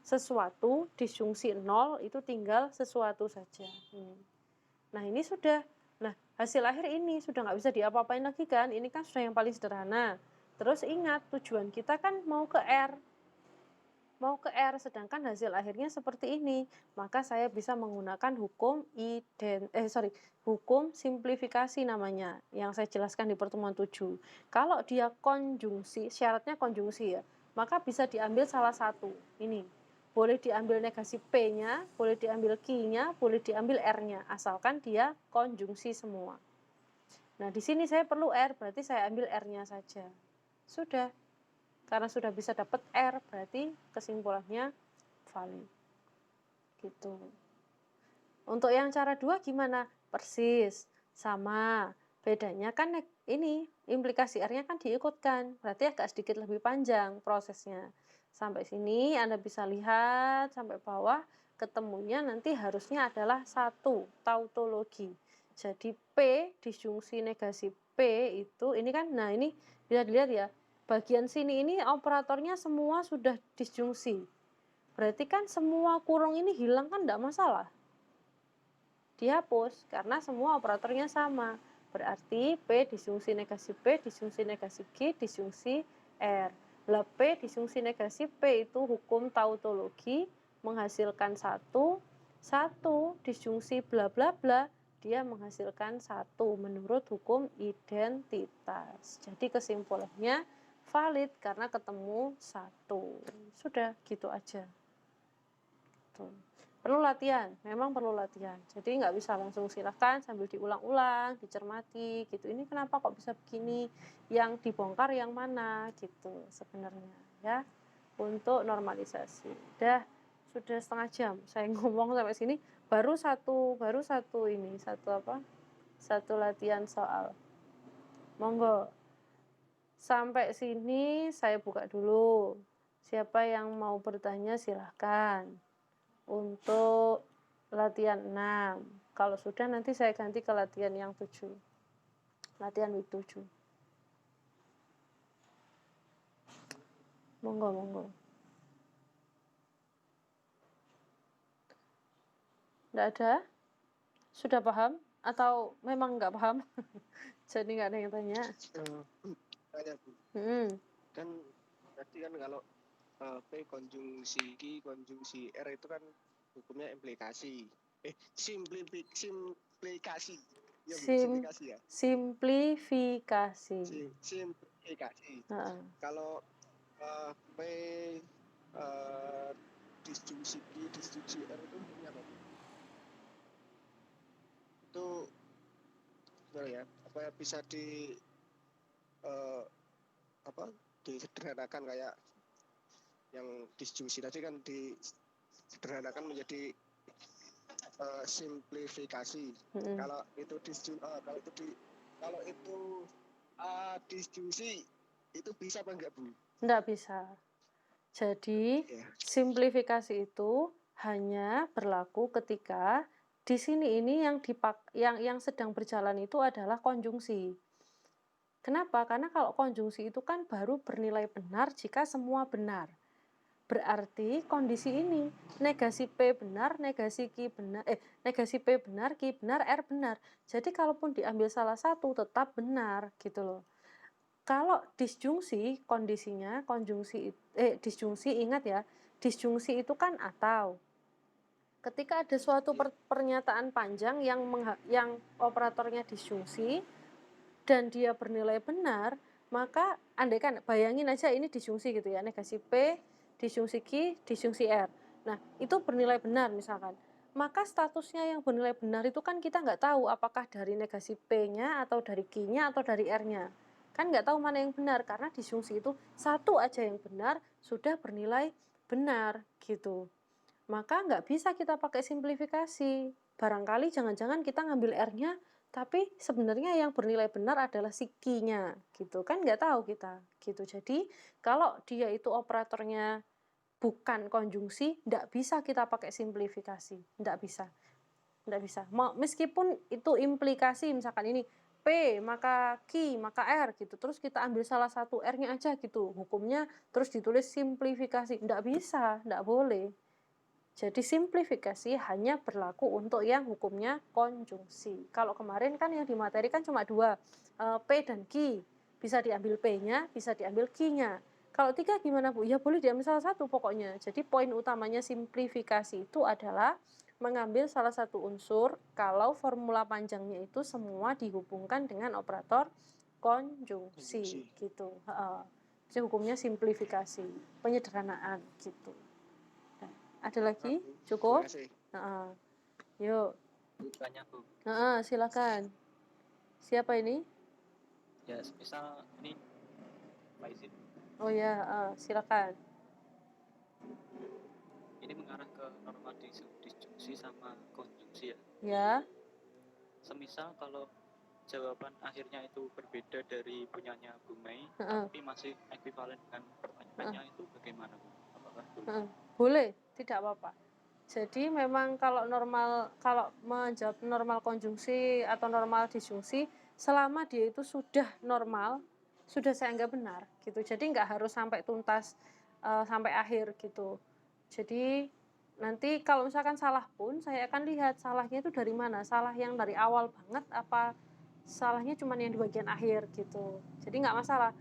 Sesuatu disjungsi 0 itu tinggal sesuatu saja. Nah ini sudah, nah hasil akhir ini sudah nggak bisa diapa-apain lagi kan, ini kan sudah yang paling sederhana. Terus ingat tujuan kita kan mau ke R, sedangkan hasil akhirnya seperti ini, maka saya bisa menggunakan hukum hukum simplifikasi namanya, yang saya jelaskan di pertemuan 7. Kalau dia konjungsi, syaratnya konjungsi ya, maka bisa diambil salah satu. Ini, boleh diambil negasi P-nya, boleh diambil Q-nya, boleh diambil R-nya, asalkan dia konjungsi semua. Nah, di sini saya perlu R, berarti saya ambil R-nya saja. Sudah. Karena sudah bisa dapat R, berarti kesimpulannya valid. Gitu. Untuk yang cara 2 gimana? Persis, sama. Bedanya kan ini, implikasi R-nya kan diikutkan, berarti agak sedikit lebih panjang prosesnya. Sampai sini Anda bisa lihat, sampai bawah, ketemunya nanti harusnya adalah 1, tautologi. Jadi P disjungsi negasi P itu, ini kan, nah ini bisa dilihat ya, bagian sini ini operatornya semua sudah disjungsi. Berarti kan semua kurung ini hilang kan tidak masalah. Dihapus karena semua operatornya sama. Berarti P disjungsi negasi P, disjungsi negasi Q, disjungsi R. Lah P disjungsi negasi P itu hukum tautologi menghasilkan 1 disjungsi bla bla bla, dia menghasilkan 1 menurut hukum identitas. Jadi kesimpulannya valid karena ketemu 1. Sudah gitu aja. Tuh. Perlu latihan, memang perlu latihan. Jadi nggak bisa langsung silahkan sambil diulang-ulang, dicermati gitu. Ini kenapa kok bisa begini? Yang dibongkar yang mana gitu sebenarnya ya. Untuk normalisasi. Sudah setengah jam saya ngomong sampai sini, baru satu latihan soal. Monggo. Sampai sini saya buka dulu. Siapa yang mau bertanya silahkan. Untuk latihan 6. Kalau sudah nanti saya ganti ke latihan yang 7. Latihan week 7. Monggo. Nggak ada? Sudah paham? Atau memang nggak paham? Jadi nggak ada yang tanya. Tanya Bu. Kan tadi kan kalau P konjungsi Q konjungsi R itu kan hukumnya implikasi. Simplikasi. Ya, simplifikasi ya. Simplifikasi. Simplifikasi. Kalau P disjungsi Q disjungsi R itu hukumnya apa? Itu ya apa bisa disederhanakan kayak yang disjungsi tadi kan disederhanakan menjadi simplifikasi. Kalau itu disjungsi itu bisa apa enggak Bu? Enggak bisa. Jadi simplifikasi itu hanya berlaku ketika di sini ini yang sedang berjalan itu adalah konjungsi. Kenapa? Karena kalau konjungsi itu kan baru bernilai benar jika semua benar. Berarti kondisi ini negasi P benar, negasi Q benar, negasi P benar, Q benar, R benar. Jadi kalaupun diambil salah satu tetap benar gitu loh. Kalau disjungsi kondisinya disjungsi ingat ya, disjungsi itu kan atau. Ketika ada suatu pernyataan panjang yang operatornya disjungsi dan dia bernilai benar, maka andaikan bayangin aja ini disjungsi gitu ya, negasi P, disjungsi Q, disjungsi R. Nah, itu bernilai benar misalkan. Maka statusnya yang bernilai benar itu kan kita nggak tahu apakah dari negasi P-nya atau dari Q-nya atau dari R-nya. Kan nggak tahu mana yang benar karena disjungsi itu satu aja yang benar sudah bernilai benar gitu. Maka nggak bisa kita pakai simplifikasi. Barangkali jangan-jangan kita ngambil R-nya tapi sebenarnya yang bernilai benar adalah si Q-nya gitu kan nggak tahu kita gitu. Jadi kalau dia itu operatornya bukan konjungsi nggak bisa kita pakai simplifikasi, nggak bisa. Meskipun itu implikasi misalkan ini P maka Q maka R gitu, terus kita ambil salah satu R-nya aja gitu hukumnya terus ditulis simplifikasi, nggak bisa, nggak boleh. Jadi simplifikasi hanya berlaku untuk yang hukumnya konjungsi. Kalau kemarin kan yang di materi kan cuma 2, P dan Q. Bisa diambil P-nya, bisa diambil Q-nya. Kalau 3 gimana Bu? Ya boleh diambil salah satu pokoknya. Jadi poin utamanya simplifikasi itu adalah mengambil salah satu unsur kalau formula panjangnya itu semua dihubungkan dengan operator konjungsi. Gitu. Jadi hukumnya simplifikasi, penyederhanaan gitu. Ada lagi? Cukup? Yuk. Tanya Bu. Silakan. Siapa ini? Ya, misal ini Pak Izin. Oh ya, silakan. Ini mengarah ke normal disjungsi sama konjungsi ya. Ya. Semisal kalau jawaban akhirnya itu berbeda dari punyanya Bu Mei, tapi masih ekuivalen dengan pertanyaannya itu bagaimana Bu? Apakah boleh? Boleh, tidak apa-apa. Jadi memang kalau menjawab normal konjungsi atau normal disjungsi, selama dia itu sudah normal, sudah saya anggap benar gitu. Jadi nggak harus sampai tuntas sampai akhir gitu. Jadi nanti kalau misalkan salah pun saya akan lihat salahnya itu dari mana. Salah yang dari awal banget apa salahnya cuma yang di bagian akhir gitu. Jadi nggak masalah.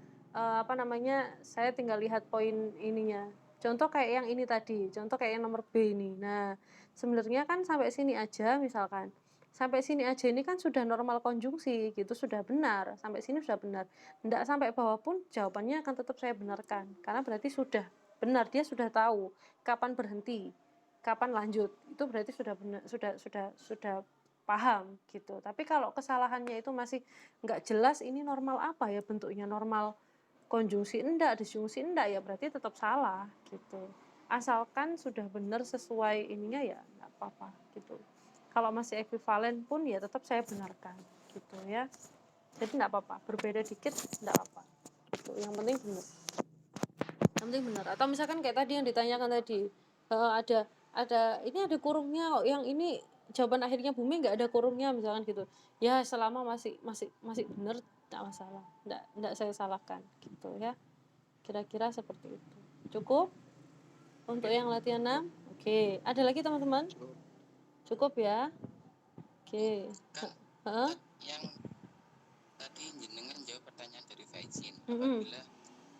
Saya tinggal lihat poin ininya. Contoh kayak yang ini tadi, contoh kayak yang nomor B ini. Nah, sebenarnya kan sampai sini aja misalkan. Sampai sini aja ini kan sudah normal konjungsi gitu, sudah benar. Sampai sini sudah benar. Enggak sampai bawah pun jawabannya akan tetap saya benarkan. Karena berarti sudah benar, dia sudah tahu kapan berhenti, kapan lanjut. Itu berarti sudah benar, sudah paham gitu. Tapi kalau kesalahannya itu masih enggak jelas ini normal apa ya bentuknya, normal konjungsi enggak, disjungsi enggak, ya berarti tetap salah gitu. Asalkan sudah benar sesuai ininya ya enggak apa-apa gitu. Kalau masih ekuivalen pun ya tetap saya benarkan gitu ya. Jadi enggak apa-apa, berbeda dikit enggak apa-apa. Gitu. Yang penting benar. Yang penting benar. Atau misalkan kayak tadi yang ditanyakan tadi, ini ada kurungnya kok, yang ini jawaban akhirnya Bumi nggak ada kurungnya misalkan gitu. Ya selama masih benar tidak masalah, tidak saya salahkan gitu ya. Kira-kira seperti itu. Cukup untuk yang latihan 6? Oke, ada lagi teman-teman? Cukup ya? Oke. Kan yang tadi jenengan jawab pertanyaan dari Faizin, apabila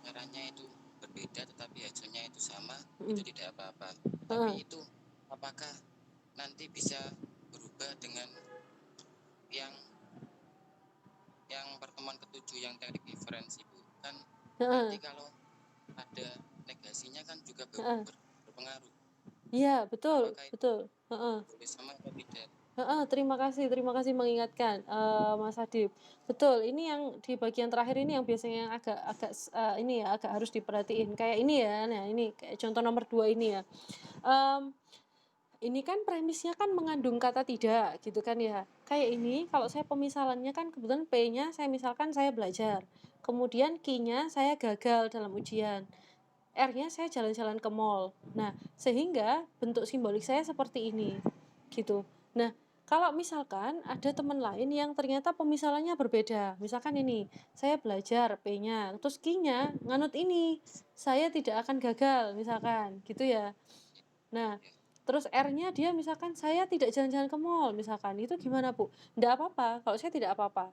caranya itu berbeda tetapi hasilnya itu sama, itu tidak apa-apa. Tapi itu apakah nanti bisa berubah dengan yang pertemuan ke-7 yang teknik inferensi, Bu? Kan nanti kalau ada negasinya kan juga berpengaruh. Iya, betul. Boleh sama atau tidak? Terima kasih mengingatkan, Mas Adib. Betul, ini yang di bagian terakhir ini yang biasanya yang agak harus diperhatiin. Kayak ini ya, nah ini kayak contoh nomor 2 ini ya. Ini kan premisnya kan mengandung kata tidak, gitu kan ya. Kayak ini, kalau saya pemisalannya kan kebetulan P-nya saya misalkan saya belajar. Kemudian Q-nya saya gagal dalam ujian. R-nya saya jalan-jalan ke mall. Nah, sehingga bentuk simbolik saya seperti ini. Gitu. Nah, kalau misalkan ada teman lain yang ternyata pemisalannya berbeda. Misalkan ini, saya belajar P-nya, terus Q-nya nganut ini. Saya tidak akan gagal, misalkan. Gitu ya. Nah, terus R-nya dia misalkan saya tidak jalan-jalan ke mall, misalkan. Itu gimana, Bu? Tidak apa-apa. Kalau saya tidak apa-apa.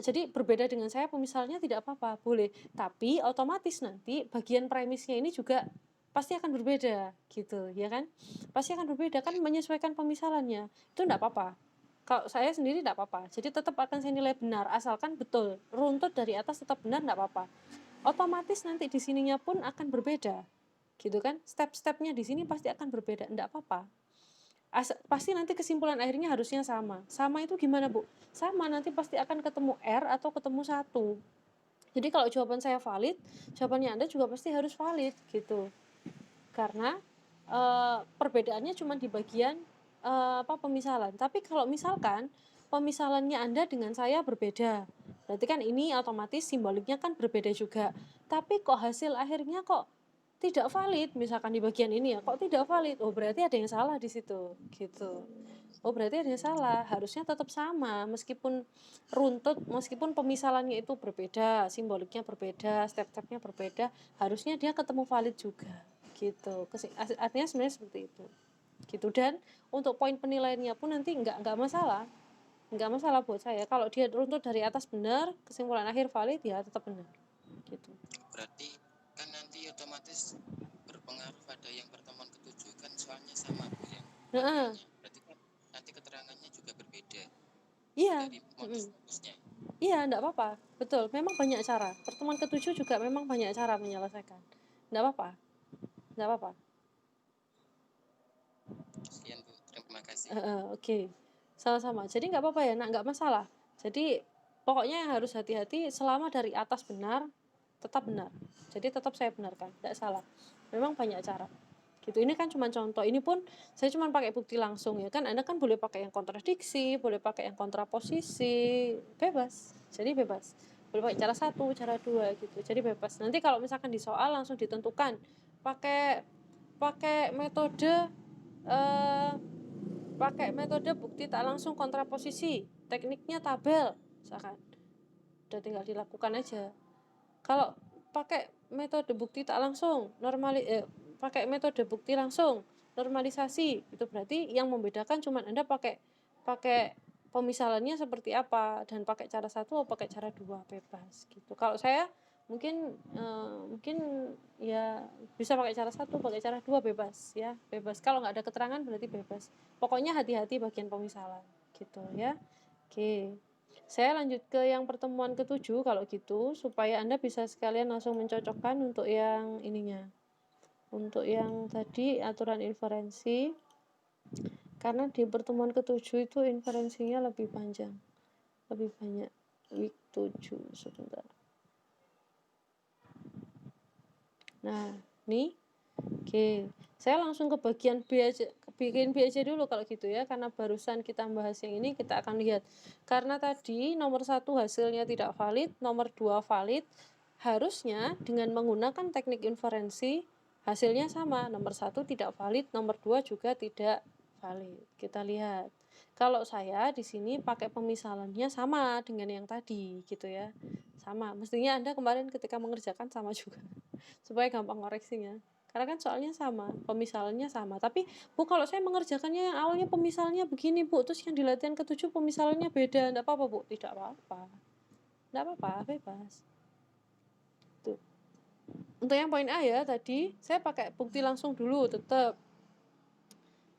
Jadi berbeda dengan saya pemisalannya tidak apa-apa, boleh. Tapi otomatis nanti bagian premisnya ini juga pasti akan berbeda, gitu, ya kan? Pasti akan berbeda, kan menyesuaikan pemisalannya. Itu tidak apa-apa. Kalau saya sendiri tidak apa-apa. Jadi tetap akan saya nilai benar, asalkan betul. Runtut dari atas tetap benar, tidak apa-apa. Otomatis nanti di sininya pun akan berbeda. Gitu kan? Step-stepnya di sini pasti akan berbeda, tidak apa-apa. Pasti nanti kesimpulan akhirnya harusnya sama. Sama itu gimana, Bu? Sama, nanti pasti akan ketemu R atau ketemu 1. Jadi kalau jawaban saya valid, jawabannya Anda juga pasti harus valid, gitu. Karena perbedaannya cuma di bagian pemisalan. Tapi kalau misalkan pemisalannya Anda dengan saya berbeda, berarti kan ini otomatis simboliknya kan berbeda juga. Tapi kok hasil akhirnya kok tidak valid, misalkan di bagian ini ya, kok tidak valid? Oh, berarti ada yang salah di situ, gitu. Oh, berarti ada yang salah. Harusnya tetap sama, meskipun runtut, meskipun pemisalannya itu berbeda, simboliknya berbeda, step-stepnya berbeda, harusnya dia ketemu valid juga, gitu. Artinya sebenarnya seperti itu, gitu. Dan untuk poin penilaiannya pun nanti nggak masalah, buat saya. Kalau dia runtut dari atas benar, kesimpulan akhir valid, ya tetap benar, gitu. Berarti kan nanti otomatis berpengaruh pada yang pertemuan ke-7 kan soalnya sama, Bu, ya. Berarti kan nanti keterangannya juga berbeda. Iya. Dari modus-modusnya. Iya, enggak apa-apa. Betul, memang banyak cara. Pertemuan ke-7 juga memang banyak cara menyelesaikan. Enggak apa-apa. Enggak apa-apa. Sekian, Bu. Terima kasih. Oke. Sama-sama. Jadi enggak apa-apa ya, enggak masalah. Jadi pokoknya yang harus hati-hati selama dari atas benar, tetap benar. Jadi tetap saya benarkan, enggak salah. Memang banyak cara. Gitu. Ini kan cuma contoh. Ini pun saya cuma pakai bukti langsung ya kan. Anda kan boleh pakai yang kontradiksi, boleh pakai yang kontraposisi, bebas. Jadi bebas. Boleh pakai cara 1, cara 2 gitu. Jadi bebas. Nanti kalau misalkan di soal langsung ditentukan pakai metode bukti tak langsung kontraposisi. Tekniknya tabel, misalkan. Udah tinggal dilakukan aja. Kalau pakai metode bukti tak langsung, pakai metode bukti langsung, normalisasi, itu berarti yang membedakan cuma Anda pakai pemisalannya seperti apa, dan pakai cara 1 atau pakai cara 2, bebas gitu. Kalau saya mungkin ya bisa pakai cara 1, pakai cara 2, bebas ya, bebas. Kalau nggak ada keterangan berarti bebas. Pokoknya hati-hati bagian pemisalan gitu ya. Oke. Saya lanjut ke yang pertemuan ke-7 kalau gitu, supaya Anda bisa sekalian langsung mencocokkan untuk yang ininya. Untuk yang tadi aturan inferensi, karena di pertemuan ke-7 itu inferensinya lebih panjang, lebih banyak. Week 7, sebentar. Nah, nih. Oke. Saya langsung ke bagian B aja, bikin B aja dulu kalau gitu ya, karena barusan kita bahas yang ini, kita akan lihat. Karena tadi nomor 1 hasilnya tidak valid, nomor 2 valid, harusnya dengan menggunakan teknik inferensi hasilnya sama, nomor 1 tidak valid, nomor 2 juga tidak valid. Kita lihat. Kalau saya di sini pakai pemisalannya sama dengan yang tadi gitu ya. Sama. Mestinya Anda kemarin ketika mengerjakan sama juga. Supaya gampang koreksinya. Karena kan soalnya sama, pemisalannya sama. Tapi Bu, kalau saya mengerjakannya yang awalnya pemisalannya begini Bu, terus yang di latihan ke-7 pemisalannya beda, enggak apa-apa Bu? Tidak apa-apa. Enggak apa-apa, bebas. Tuh. Untuk yang poin A ya tadi, saya pakai bukti langsung dulu tetap.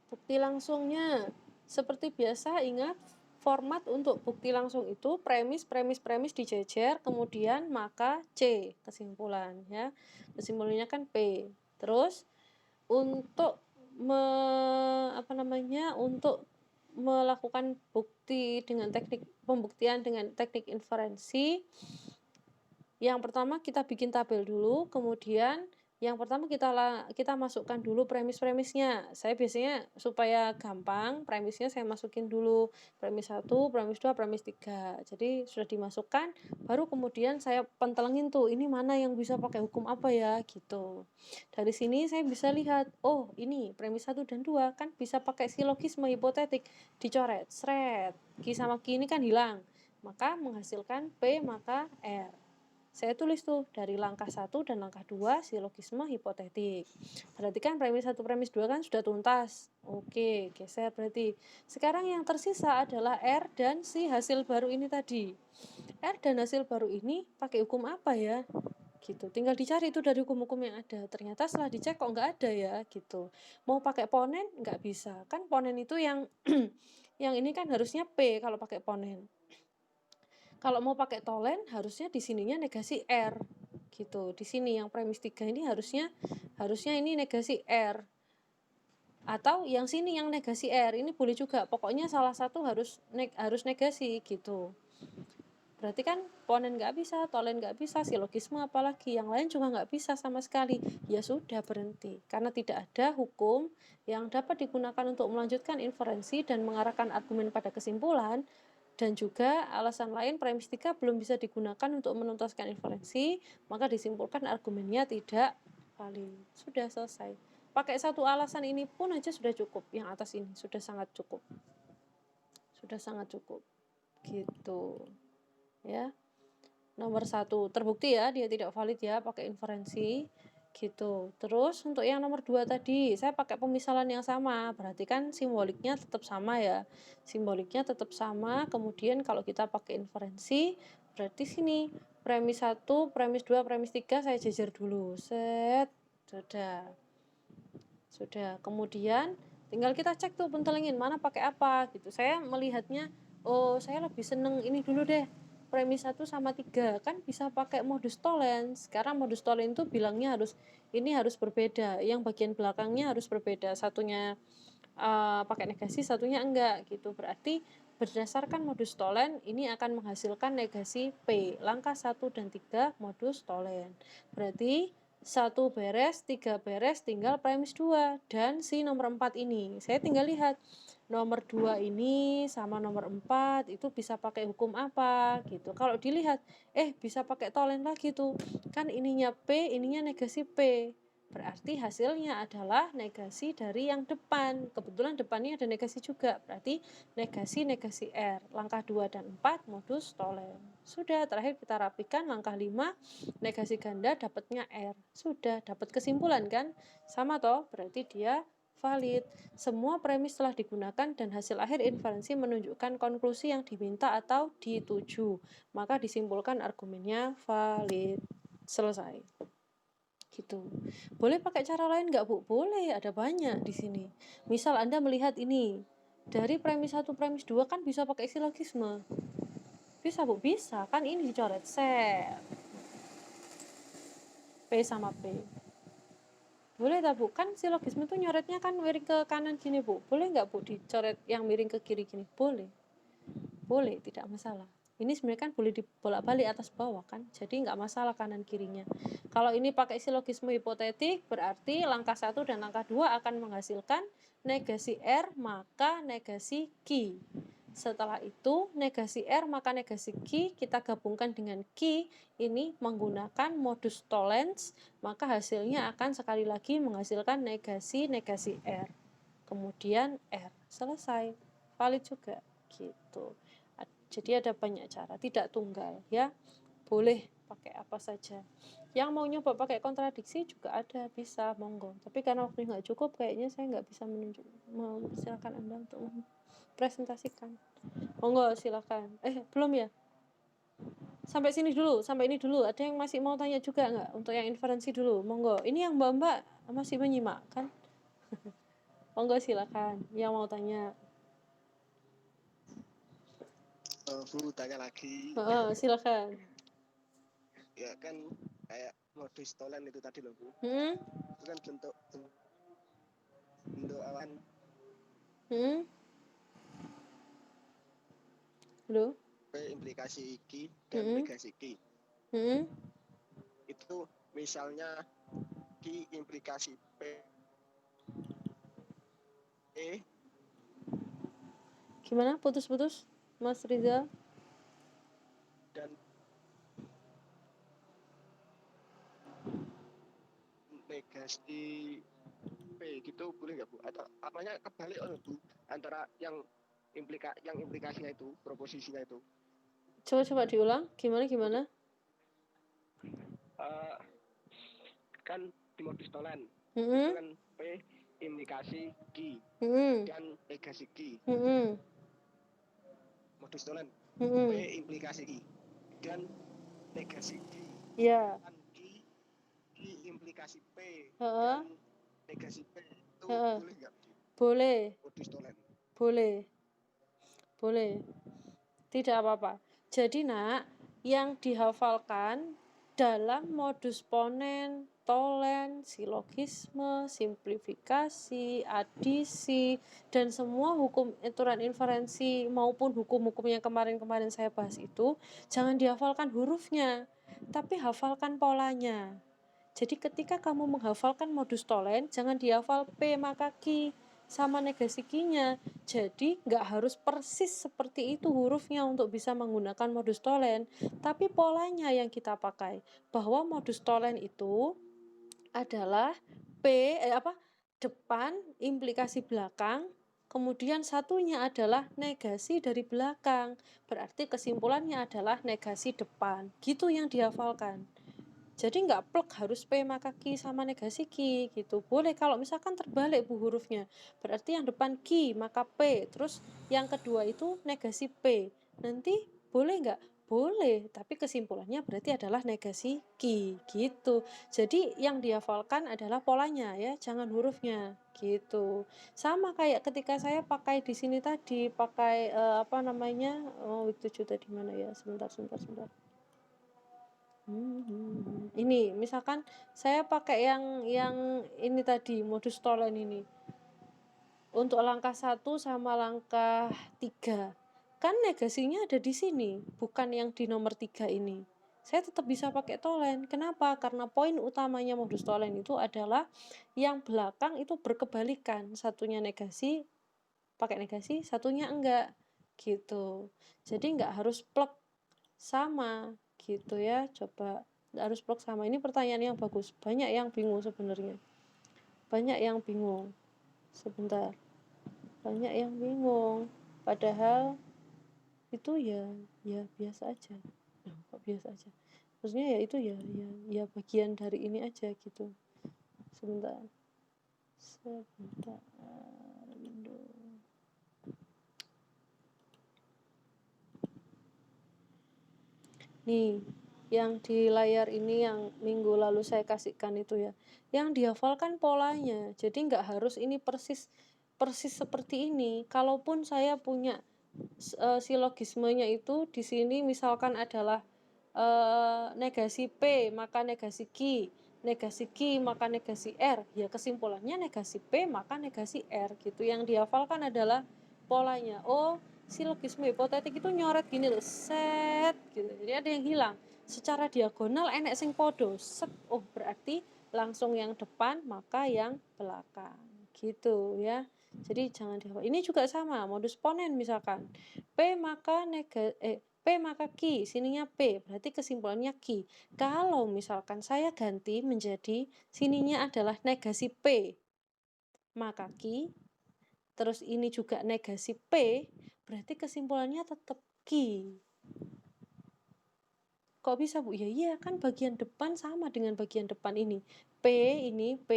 Bukti langsungnya seperti biasa, ingat format untuk bukti langsung itu premis dijejer, kemudian maka C kesimpulan ya. Kesimpulannya kan P. Terus untuk untuk melakukan bukti dengan pembuktian dengan teknik inferensi, yang pertama kita bikin tabel dulu, kemudian yang pertama kita masukkan dulu premis-premisnya. Saya biasanya supaya gampang, premisnya saya masukin dulu. Premis 1, premis 2, premis 3. Jadi sudah dimasukkan, baru kemudian saya pentelengin tuh, ini mana yang bisa pakai hukum apa ya, gitu. Dari sini saya bisa lihat, oh ini premis 1 dan 2 kan bisa pakai silogisme hipotetik, dicoret, sret. Q sama Q ini kan hilang, maka menghasilkan P maka R. Saya tulis tuh dari langkah 1 dan langkah 2 silogisme hipotetik. Berarti kan premis 1, premis 2 kan sudah tuntas. Oke, geser berarti. Sekarang yang tersisa adalah R dan si hasil baru ini tadi. R dan hasil baru ini pakai hukum apa ya? Gitu. Tinggal dicari itu dari hukum-hukum yang ada. Ternyata setelah dicek kok nggak ada ya, gitu. Mau pakai ponen nggak bisa. Kan ponen itu yang yang ini kan harusnya P kalau pakai ponen. Kalau mau pakai tolen harusnya di sininya negasi R gitu. Di sini yang premis 3 ini harusnya ini negasi R. Atau yang sini yang negasi R, ini boleh juga. Pokoknya salah satu harus negasi gitu. Berarti kan ponen nggak bisa, tolen nggak bisa, silogisme apalagi, yang lain juga nggak bisa sama sekali. Ya sudah, berhenti. Karena tidak ada hukum yang dapat digunakan untuk melanjutkan inferensi dan mengarahkan argumen pada kesimpulan. Dan juga alasan lain premis 3 belum bisa digunakan untuk menuntaskan inferensi, maka disimpulkan argumennya tidak valid. Sudah selesai. Pakai satu alasan ini pun aja sudah cukup. Yang atas ini sudah sangat cukup. Sudah sangat cukup. Gitu. Ya. Nomor 1 terbukti ya, dia tidak valid ya pakai inferensi. Gitu. Terus untuk yang nomor 2 tadi, saya pakai pemisalan yang sama, berarti kan simboliknya tetap sama ya. Simboliknya tetap sama, kemudian kalau kita pakai inferensi, berarti sini premis 1, premis 2, premis 3 saya jejer dulu. Set. Sudah. Kemudian tinggal kita cek tuh pentelengin mana pakai apa gitu. Saya melihatnya, oh saya lebih seneng ini dulu deh. Premis 1 sama 3 kan bisa pakai modus tolen. Sekarang modus tolen itu bilangnya harus berbeda. Yang bagian belakangnya harus berbeda. Satunya pakai negasi, satunya enggak gitu. Berarti berdasarkan modus tolen ini akan menghasilkan negasi P. Langkah 1 dan 3 modus tolen. Berarti 1 beres, 3 beres, tinggal premis 2 dan si nomor 4 ini. Saya tinggal lihat nomor 2 ini sama nomor 4 itu bisa pakai hukum apa gitu. Kalau dilihat, bisa pakai tolen lagi tuh. Kan ininya P, ininya negasi P. Berarti hasilnya adalah negasi dari yang depan. Kebetulan depannya ada negasi juga. Berarti negasi R. Langkah 2 dan 4 modus tolen. Sudah, terakhir kita rapikan langkah 5 negasi ganda dapatnya R. Sudah, dapat kesimpulan kan? Sama toh, berarti dia valid. Semua premis telah digunakan dan hasil akhir inferensi menunjukkan konklusi yang diminta atau dituju. Maka disimpulkan argumennya valid. Selesai. Gitu. Boleh pakai cara lain nggak Bu? Boleh, ada banyak di sini. Misal Anda melihat ini, dari premis 1, premis 2 kan bisa pakai silogisme. Bisa Bu? Bisa. Kan ini dicoret. Set. P sama P. Boleh tak Bu? Kan silogisme itu nyoretnya kan miring ke kanan gini Bu. Boleh nggak Bu dicoret yang miring ke kiri gini? Boleh. Boleh, tidak masalah. Ini sebenarnya kan boleh dibolak-balik atas bawah kan, jadi nggak masalah kanan kirinya. Kalau ini pakai silogisme hipotetik, berarti langkah 1 dan langkah 2 akan menghasilkan negasi R maka negasi Q. Setelah itu negasi R maka negasi Q kita gabungkan dengan Q ini menggunakan modus tollens, maka hasilnya akan sekali lagi menghasilkan negasi R. Kemudian R. Selesai. Valid juga gitu. Jadi ada banyak cara, tidak tunggal ya. Boleh pakai apa saja. Yang mau nyoba pakai kontradiksi juga ada, bisa, monggo. Tapi karena waktu nggak cukup, kayaknya saya nggak bisa silakan Anda untuk presentasikan. Monggo silakan. Belum ya? Sampai sini dulu, sampai ini dulu. Ada yang masih mau tanya juga nggak? Untuk yang inferensi dulu, monggo. Ini yang mbak-mbak masih menyimak kan? Monggo silakan. Yang mau tanya. Bu, tanya lagi. Silakan. Ya kan kayak modus tolen itu tadi loh Bu. Itu kan bentuk awan. Halo? P implikasi Q dan negasi Q. Itu misalnya Q implikasi P Gimana? Putus-putus, Mas Rizal? Dan negasi P gitu boleh nggak Bu? Atau apanya kebalik Bu? Antara yang implikasinya itu, proposisinya itu. Coba diulang. Gimana? Kan di modus tolen itu kan P implikasi Q dan negasi Q. Modus tolen P implikasi Q dan negasi Q. Ya. Dan Q implikasi P dan negasi P itu boleh nggak? Boleh. Modus tolen. Boleh. Tidak apa-apa. Jadi nak, yang dihafalkan dalam modus ponen, tolen, silogisme, simplifikasi, adisi, dan semua hukum aturan inferensi maupun hukum-hukum yang kemarin-kemarin saya bahas itu, jangan dihafalkan hurufnya, tapi hafalkan polanya. Jadi ketika kamu menghafalkan modus tolen, jangan dihafal P maka Q sama negasi Q-nya. Jadi nggak harus persis seperti itu hurufnya untuk bisa menggunakan modus tolen, tapi polanya yang kita pakai. Bahwa modus tolen itu adalah depan implikasi belakang, kemudian satunya adalah negasi dari belakang. Berarti kesimpulannya adalah negasi depan. Gitu yang dihafalkan. Jadi nggak plek harus P maka Q sama negasi Q gitu. Boleh kalau misalkan terbalik Bu hurufnya. Berarti yang depan Q maka P. Terus yang kedua itu negasi P. Nanti boleh nggak? Boleh. Tapi kesimpulannya berarti adalah negasi Q gitu. Jadi yang dihafalkan adalah polanya ya. Jangan hurufnya gitu. Sama kayak ketika saya pakai di sini tadi. Pakai week 7 tadi mana ya. Sebentar. Ini misalkan saya pakai yang ini tadi modus tolen ini untuk langkah 1 sama langkah 3 kan negasinya ada di sini bukan yang di nomor 3 ini. Saya tetap bisa pakai tolen. Kenapa? Karena poin utamanya modus tolen itu adalah yang belakang itu berkebalikan, satunya negasi pakai negasi, satunya enggak gitu. Jadi enggak harus plek sama gitu ya. Coba harus blok sama. Ini pertanyaan yang bagus. Banyak yang bingung sebenarnya. Sebentar. Banyak yang bingung. Padahal itu ya biasa aja. Kok biasa aja? Maksudnya ya itu ya bagian dari ini aja gitu. Sebentar. Nih, yang di layar ini yang minggu lalu saya kasihkan itu ya. Yang dihafalkan polanya. Jadi nggak harus ini persis seperti ini. Kalaupun saya punya silogismenya itu di sini misalkan adalah negasi P maka negasi Q, negasi Q maka negasi R, ya kesimpulannya negasi P maka negasi R gitu. Yang dihafalkan adalah polanya. Oh, silogisme hipotetik itu nyoret gini loh, set gitu. Jadi ada yang hilang. Secara diagonal enek sing podo, set. Oh, berarti langsung yang depan maka yang belakang. Gitu ya. Jadi jangan dihafal. Ini juga sama, modus ponen misalkan. P maka Ki, sininya P, berarti kesimpulannya Ki. Kalau misalkan saya ganti menjadi sininya adalah negasi P, maka Ki, terus ini juga negasi P, berarti kesimpulannya tetap Ki. Kok bisa, Bu? Ya iya, kan bagian depan sama dengan bagian depan ini. Ini P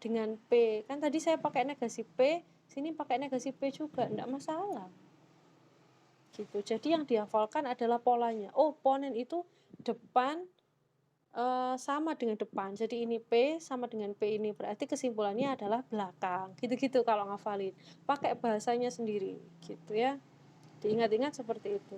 dengan P. Kan tadi saya pakai negasi P, sini pakai negasi P juga, enggak masalah. Gitu. Jadi yang dihafalkan adalah polanya. Oh, ponen itu depan sama dengan depan. Jadi ini P sama dengan P ini. Berarti kesimpulannya adalah belakang. Gitu-gitu kalau ngafalin. Pakai bahasanya sendiri. Gitu ya. Diingat-ingat seperti itu.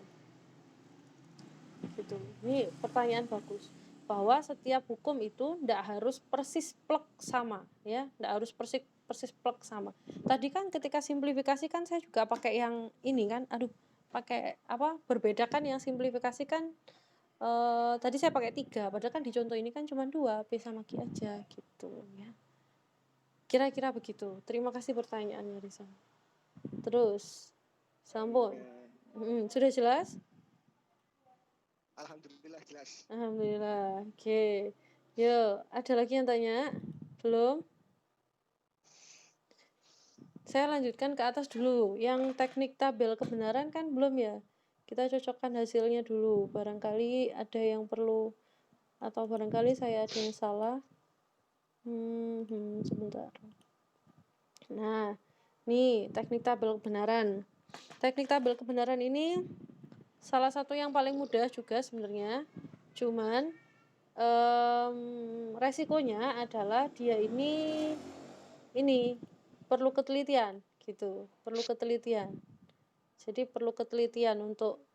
Gitu. Ini pertanyaan bagus. Bahwa setiap hukum itu tidak harus persis plek sama, ya, tidak harus persis plek sama. Tadi kan ketika simplifikasi kan saya juga pakai yang ini kan, pakai apa? Berbeda kan yang simplifikasi kan tadi saya pakai 3, padahal kan di contoh ini kan cuma 2, P sama Q aja gitu ya. Kira-kira begitu. Terima kasih pertanyaannya Risa. Terus, sampun. Sudah jelas? Alhamdulillah jelas. Alhamdulillah. Oke. Yuk, ada lagi yang tanya? Belum? Saya lanjutkan ke atas dulu. Yang teknik tabel kebenaran kan belum ya? Kita cocokkan hasilnya dulu. Barangkali ada yang perlu atau barangkali saya ada yang salah. Sebentar. Nah, nih teknik tabel kebenaran. Teknik tabel kebenaran ini salah satu yang paling mudah juga sebenarnya. Cuman resikonya adalah dia ini perlu ketelitian gitu, perlu ketelitian. Jadi perlu ketelitian untuk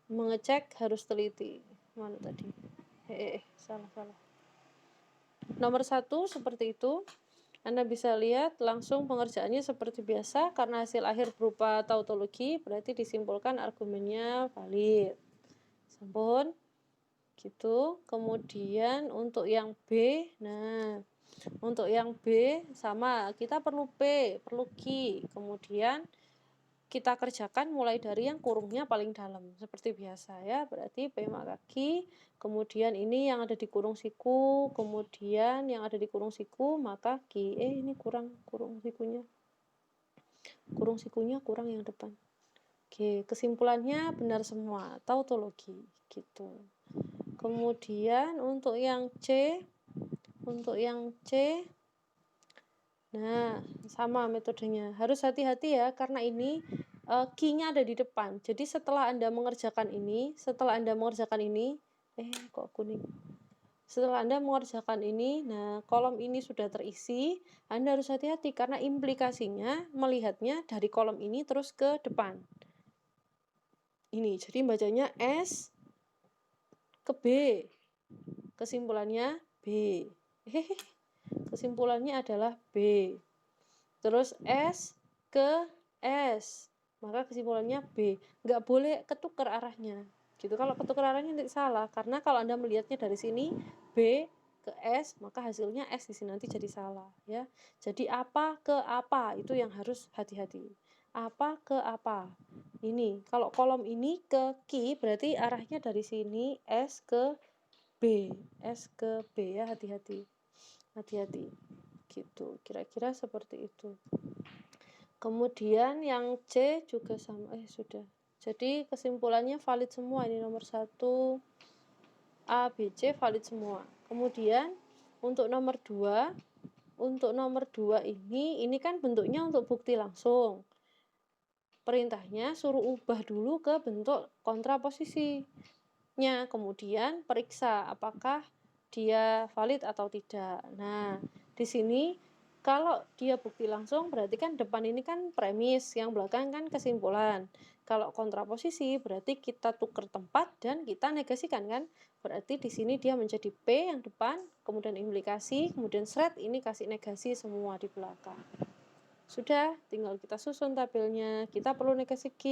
mengecek harus teliti. Mana tadi? Salah. Nomor 1 seperti itu. Anda bisa lihat langsung pengerjaannya seperti biasa, karena hasil akhir berupa tautologi, berarti disimpulkan argumennya valid. Sampun. Gitu. Kemudian untuk yang B, nah, untuk yang B sama, kita perlu P, perlu Q. Kemudian kita kerjakan mulai dari yang kurungnya paling dalam, seperti biasa ya, berarti P maka Q, kemudian ini yang ada di kurung siku, kemudian yang ada di kurung siku maka Q. Ini kurang kurung sikunya kurang yang depan. Oke, kesimpulannya benar semua, tautologi gitu. Kemudian untuk yang C, nah sama metodenya, harus hati-hati ya, karena ini key-nya ada di depan. Jadi setelah Anda mengerjakan ini, setelah Anda mengerjakan ini, nah kolom ini sudah terisi, Anda harus hati-hati karena implikasinya melihatnya dari kolom ini terus ke depan. Ini, jadi bacanya S ke B. Kesimpulannya B. Kesimpulannya adalah B. Terus S ke S. Maka kesimpulannya B. Nggak boleh ketukar arahnya. Gitu. Kalau ketukar arahnya nanti salah. Karena kalau Anda melihatnya dari sini B ke S, maka hasilnya S di sini nanti jadi salah. Ya. Jadi apa ke apa, itu yang harus hati-hati. Apa ke apa. Ini. Kalau kolom ini ke Q, berarti arahnya dari sini S ke B. S ke B ya, hati-hati. Hati-hati. Gitu. Kira-kira seperti itu. Kemudian yang C juga sama. Sudah. Jadi kesimpulannya valid semua. Ini nomor 1 A, B, C valid semua. Kemudian untuk nomor 2, ini kan bentuknya untuk bukti langsung. Perintahnya suruh ubah dulu ke bentuk kontraposisinya. Kemudian periksa apakah dia valid atau tidak. Nah, di sini kalau dia bukti langsung berarti kan depan ini kan premis, yang belakang kan kesimpulan. Kalau kontraposisi berarti kita tukar tempat dan kita negasikan kan. Berarti di sini dia menjadi P yang depan, kemudian implikasi, kemudian seret ini kasih negasi semua di belakang. Sudah, tinggal kita susun tabelnya. Kita perlu negasi Q,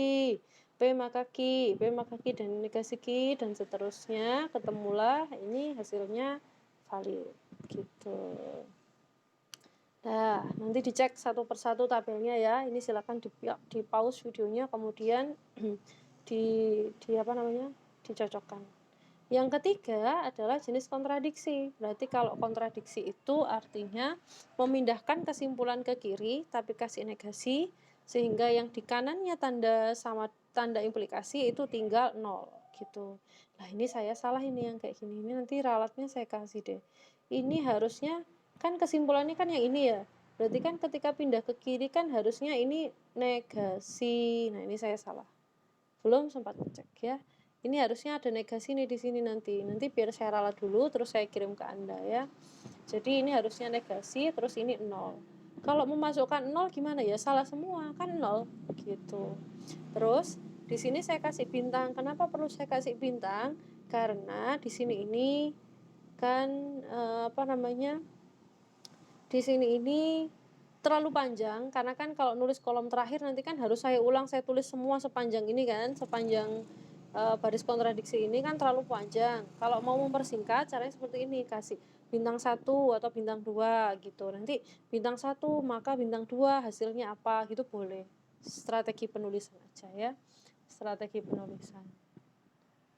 P maka Q dan negasi Q dan seterusnya, ketemulah ini hasilnya valid gitu. Nah, nanti dicek satu persatu tabelnya ya. Ini silakan di pause videonya, kemudian dicocokkan. Yang ketiga adalah jenis kontradiksi. Berarti kalau kontradiksi itu artinya memindahkan kesimpulan ke kiri tapi kasih negasi, sehingga yang di kanannya tanda sama tanda implikasi itu tinggal 0 gitu. Nah, ini saya salah ini yang kayak gini. Ini nanti ralatnya saya kasih deh. Ini harusnya kan kesimpulannya kan yang ini ya. Berarti kan ketika pindah ke kiri kan harusnya ini negasi. Nah, ini saya salah. Belum sempat ngecek ya. Ini harusnya ada negasi nih di sini nanti. Nanti biar saya ralat dulu terus saya kirim ke Anda ya. Jadi ini harusnya negasi terus ini 0. Kalau memasukkan 0 gimana ya? Salah semua, kan 0 gitu. Terus di sini saya kasih bintang. Kenapa perlu saya kasih bintang? Karena di sini ini kan di sini ini terlalu panjang, karena kan kalau nulis kolom terakhir nanti kan harus saya ulang, saya tulis semua sepanjang ini kan, sepanjang baris kontradiksi ini kan terlalu panjang. Kalau mau mempersingkat caranya seperti ini, kasih bintang 1 atau bintang 2 gitu. Nanti bintang 1 maka bintang 2 hasilnya apa gitu boleh. Strategi penulisan aja ya. Strategi penulisan.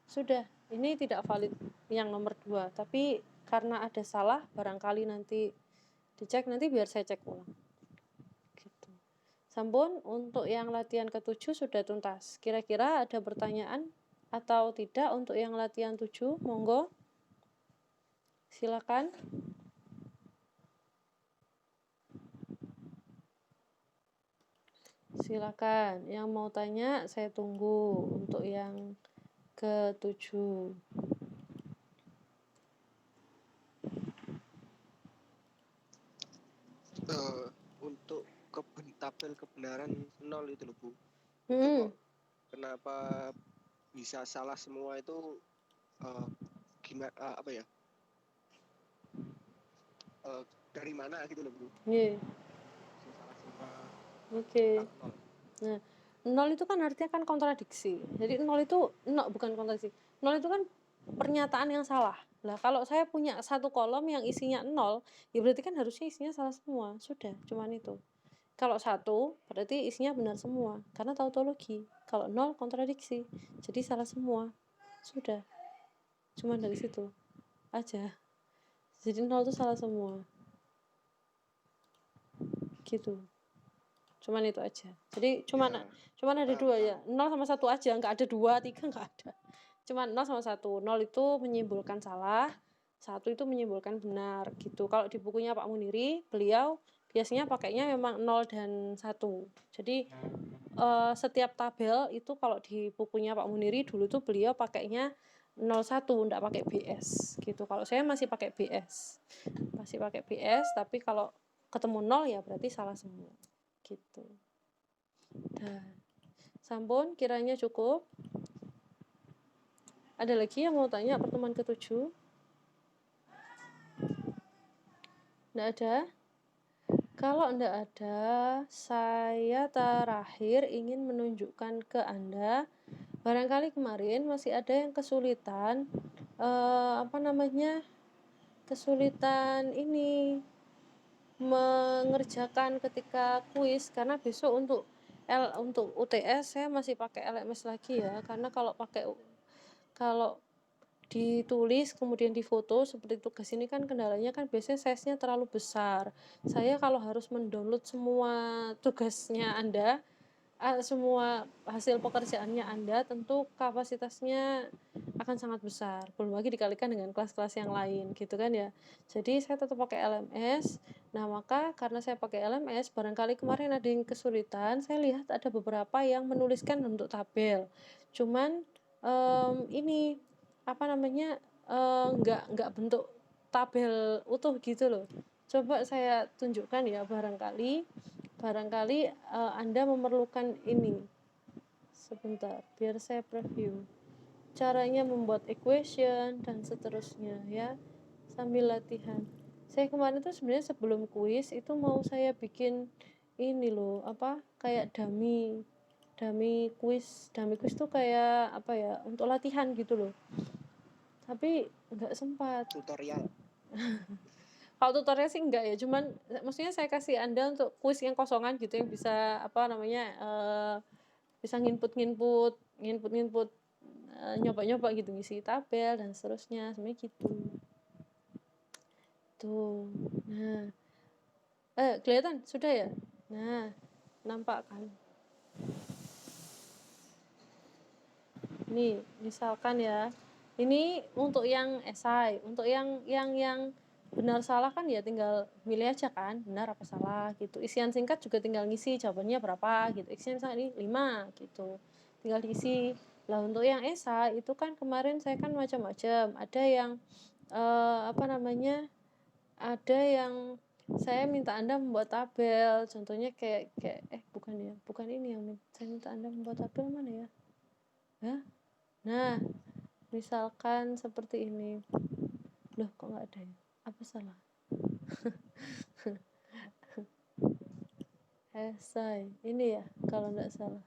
Sudah, ini tidak valid yang nomor 2, tapi karena ada salah barangkali nanti dicek, nanti biar saya cek ulang gitu. Sampun, untuk yang latihan ke-7 sudah tuntas. Kira-kira ada pertanyaan atau tidak untuk yang latihan 7? Monggo silakan. Silakan, yang mau tanya saya tunggu untuk yang ke-7. Untuk tabel kebenaran 0 itu loh Bu. Itu kok kenapa bisa salah semua itu gimana dari mana gitu loh Bu? Iya. Oke. Nah, 0 itu kan artinya kan kontradiksi. Jadi 0 itu bukan kontradiksi. 0 itu kan pernyataan yang salah. Lah kalau saya punya satu kolom yang isinya 0, ya berarti kan harusnya isinya salah semua. Sudah, cuman itu. Kalau 1 berarti isinya benar semua, karena tautologi. Kalau 0 kontradiksi, jadi salah semua. Sudah. Cuman dari situ aja. Jadi 0 itu salah semua. Gitu. Cuman itu aja. Jadi cuman ada 2 ya. 0 sama 1 aja, enggak ada 2, 3 enggak ada. Cuman 0 sama 1. 0 itu menyimpulkan salah, 1 itu menyimpulkan benar gitu. Kalau di bukunya Pak Muniri, beliau biasanya pakainya memang 0 dan 1. Jadi setiap tabel itu kalau di bukunya Pak Muniri dulu tuh beliau pakainya 01, enggak pakai BS gitu. Kalau saya masih pakai BS. Masih pakai BS, tapi kalau ketemu 0 ya berarti salah semua. Gitu. Dan sampun, kiranya cukup. Ada lagi yang mau tanya pertemuan ke-7? Nggak ada? Kalau nggak ada, saya terakhir ingin menunjukkan ke Anda, barangkali kemarin masih ada yang kesulitan, kesulitan ini, mengerjakan ketika kuis, karena besok untuk UTS saya masih pakai LMS lagi ya, karena kalau ditulis kemudian difoto seperti tugas ini kan kendalanya kan biasanya size-nya terlalu besar. Saya kalau harus mendownload semua tugasnya Anda, semua hasil pekerjaannya Anda, tentu kapasitasnya akan sangat besar. Belum lagi dikalikan dengan kelas-kelas yang lain gitu kan ya. Jadi saya tetap pakai LMS. Nah, maka karena saya pakai LMS, barangkali kemarin ada yang kesulitan, saya lihat ada beberapa yang menuliskan bentuk tabel. Cuman nggak bentuk tabel utuh gitu loh. Coba saya tunjukkan ya, barangkali Anda memerlukan ini. Sebentar, biar saya preview caranya membuat equation dan seterusnya ya, sambil latihan. Saya kemarin tuh sebenarnya sebelum kuis itu mau saya bikin ini loh, kayak dummy quiz tuh kayak untuk latihan gitu loh, tapi nggak sempat. Tutorial. Kalau tutorial sih enggak ya, cuman maksudnya saya kasih Anda untuk kuis yang kosongan gitu yang bisa apa namanya, bisa nginput, nyoba-nyoba gitu, ngisi tabel dan seterusnya, sebenarnya gitu. Tuh, nah. Kelihatan? Sudah ya? Nah, nampak kan? Nih, misalkan ya, ini untuk yang esai, untuk yang benar salah kan ya tinggal milih aja kan, benar apa salah gitu. Isian singkat juga tinggal ngisi jawabannya berapa gitu. Isian misalnya ini 5 gitu. Tinggal diisi. Lah untuk yang esai itu kan kemarin saya kan macam-macam. Ada yang apa namanya? Ada yang saya minta Anda membuat tabel. Contohnya kayak bukan ya. Bukan ini yang saya minta Anda membuat tabel, mana ya? Hah? Nah, misalkan seperti ini. Loh, kok nggak ada ya? Apa salah? Esai. Ini ya, kalau nggak salah.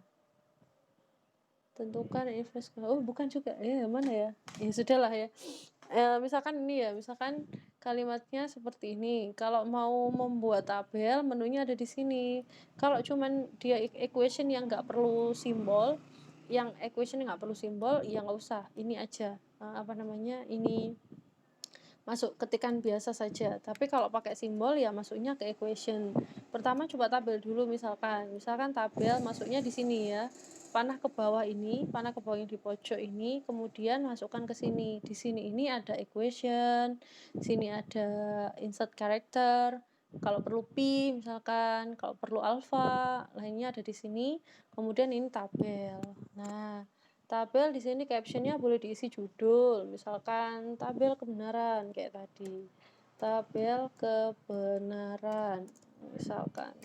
Tentukan invest. Oh, bukan juga. Mana ya? Ya sudahlah ya. Misalkan ini ya, misalkan kalimatnya seperti ini. Kalau mau membuat tabel, menunya ada di sini. Kalau cuman dia equation yang nggak perlu simbol, ya nggak usah. Ini aja. Apa namanya? Ini masuk ketikan biasa saja. Tapi kalau pakai simbol ya masuknya ke equation. Pertama coba tabel dulu misalkan tabel masuknya di sini ya. Panah ke bawah yang di pojok ini, kemudian masukkan ke sini. Di sini ini ada equation, sini ada insert character. Kalau perlu pi misalkan, kalau perlu alpha, lainnya ada di sini. Kemudian ini tabel. Nah, tabel di sini captionnya boleh diisi judul, misalkan tabel kebenaran kayak tadi. Tabel kebenaran, misalkan.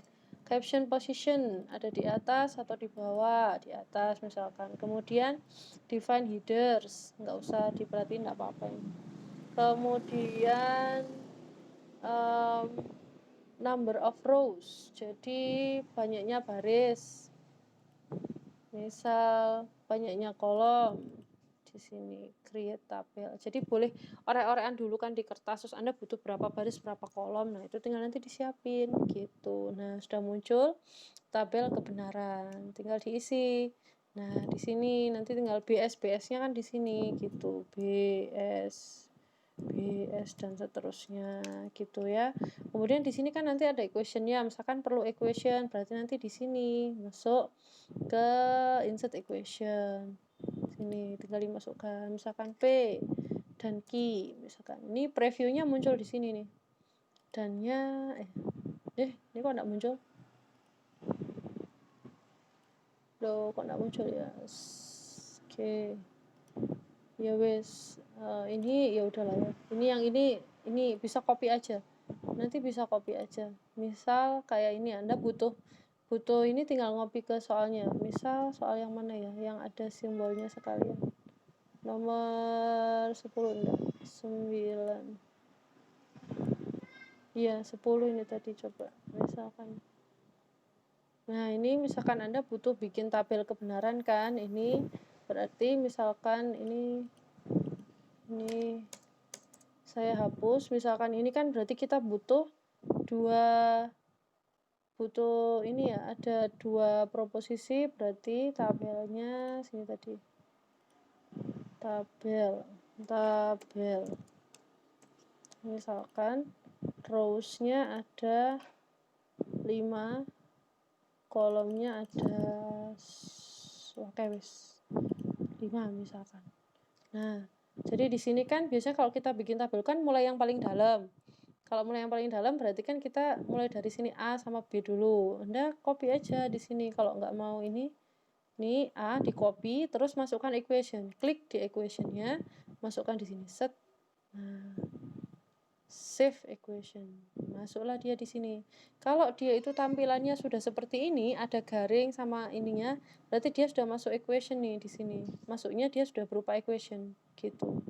Caption position ada di atas atau di bawah, di atas misalkan. Kemudian define headers, nggak usah diperhatiin, nggak apa-apa ini. Kemudian number of rows, jadi banyaknya baris. Misal banyaknya kolom di sini create tabel. Jadi boleh orek-orekan dulu kan di kertas, terus Anda butuh berapa baris, berapa kolom. Nah, itu tinggal nanti disiapin gitu. Nah, sudah muncul tabel kebenaran, tinggal diisi. Nah, di sini nanti tinggal BS-nya kan di sini gitu. BS dan seterusnya gitu ya. Kemudian di sini kan nanti ada equation-nya, misalkan perlu equation, berarti nanti di sini masuk ke insert equation. Sini tinggal dimasukkan, misalkan P dan Q, misalkan. Ini previewnya muncul di sini nih. Dannya ini kok enggak muncul? Loh, kok enggak muncul ya? Oke. Ya wes, ini ya udahlah ya. Ini yang ini bisa copy aja. Nanti bisa copy aja. Misal kayak ini Anda butuh ini tinggal ngopi ke soalnya. Misal soal yang mana ya? Yang ada simbolnya sekalian. Nomor 10 enggak? 9. Iya, 10 ini tadi coba. Misalkan. Nah, ini misalkan Anda butuh bikin tabel kebenaran kan? Ini berarti misalkan ini saya hapus. Misalkan ini kan berarti kita butuh ini ya, ada 2 proposisi, berarti tabelnya sini tadi. Tabel. Misalkan rows-nya ada 5, kolomnya ada 5 misalkan. Nah, jadi di sini kan biasanya kalau kita bikin tabel kan mulai yang paling dalam. Kalau mulai yang paling dalam berarti kan kita mulai dari sini A sama B dulu. Anda copy aja di sini. Kalau nggak mau ini A di copy, terus masukkan equation. Klik di equation-nya, masukkan di sini set. Nah, save equation. Masuklah dia di sini. Kalau dia itu tampilannya sudah seperti ini, ada garing sama ininya, berarti dia sudah masuk equation nih di sini. Masuknya dia sudah berupa equation gitu.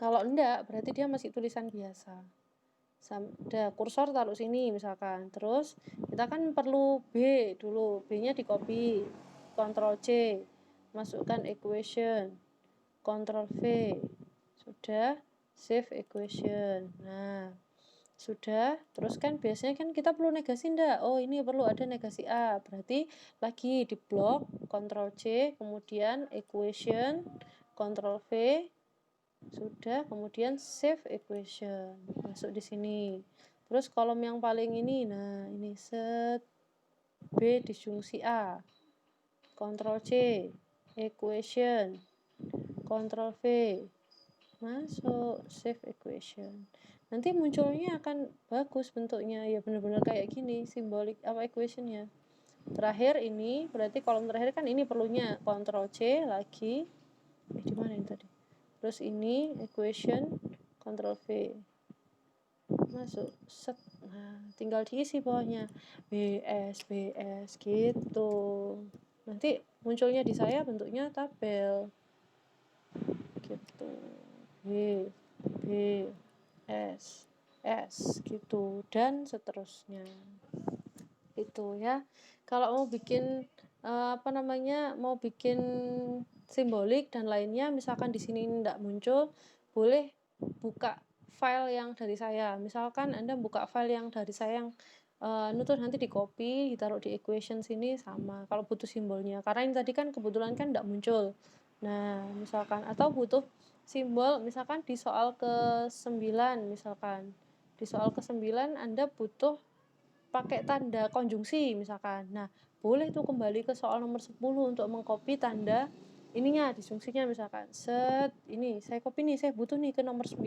Kalau enggak, berarti dia masih tulisan biasa. Ada kursor taruh sini misalkan. Terus kita kan perlu B dulu. B-nya di copy. Ctrl C. Masukkan equation. Ctrl V. Sudah. save equation. Nah, sudah. Terus kan biasanya kan kita perlu negasi ndak? Oh, ini perlu ada negasi A. Berarti lagi di blok Ctrl C, kemudian equation, Ctrl V, sudah, kemudian save equation. Masuk di sini. Terus kolom yang paling ini, nah ini set B disjungsi A. Ctrl C, equation, Ctrl V, masuk, save equation. Nanti munculnya akan bagus bentuknya, ya benar-benar kayak gini, simbolik apa equationnya. Terakhir ini, berarti kolom terakhir kan ini perlunya Ctrl C lagi, di mana ini tadi? Terus ini equation, Ctrl V, masuk, set. Nah, tinggal diisi bawahnya BS gitu. Nanti munculnya di saya bentuknya tabel gitu. B S gitu dan seterusnya. Itu ya. Kalau mau bikin mau bikin simbolik dan lainnya, misalkan di sini tidak muncul, boleh buka file yang dari saya. Misalkan Anda buka file yang dari saya yang nutur nanti di copy, ditaruh di equation sini sama. Kalau butuh simbolnya, karena ini tadi kan kebetulan kan tidak muncul. Nah, misalkan atau butuh simbol, misalkan di soal ke-9 misalkan. Di soal ke-9 Anda butuh pakai tanda konjungsi misalkan. Nah, boleh tuh kembali ke soal nomor 10 untuk mengcopy tanda ininya, disjungsinya misalkan. Set, ini saya copy nih, saya butuh nih ke nomor 9.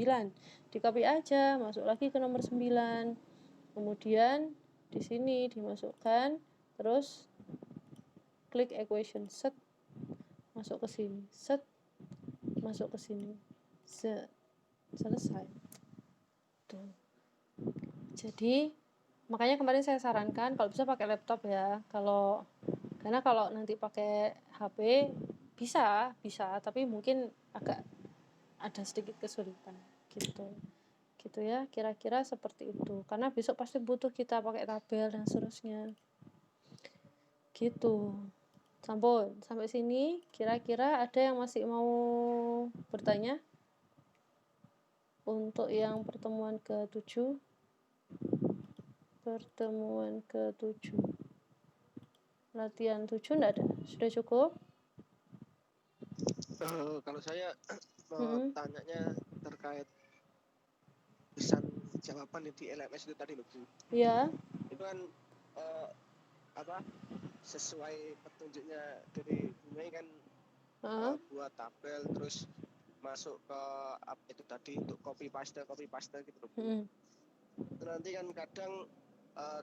Di-copy aja, masuk lagi ke nomor 9. Kemudian di sini dimasukkan, terus klik equation, set, masuk ke sini, set, masuk ke sini, set, selesai. Tuh. Jadi makanya kemarin saya sarankan kalau bisa pakai laptop ya, karena kalau nanti pakai HP bisa, tapi mungkin agak ada sedikit kesulitan gitu ya, kira-kira seperti itu, karena besok pasti butuh kita pakai tabel dan seterusnya gitu. Sampai sini kira-kira ada yang masih mau bertanya untuk yang pertemuan ke-7? Latihan 7 enggak ada? Sudah cukup? Kalau saya mau tanyanya terkait pesan jawaban di LMS itu tadi loh Bu. Iya. Itu kan sesuai petunjuknya dari Bu Mei kan, buat tabel terus masuk ke itu tadi untuk copy paste gitu loh Bu. Nanti kan kadang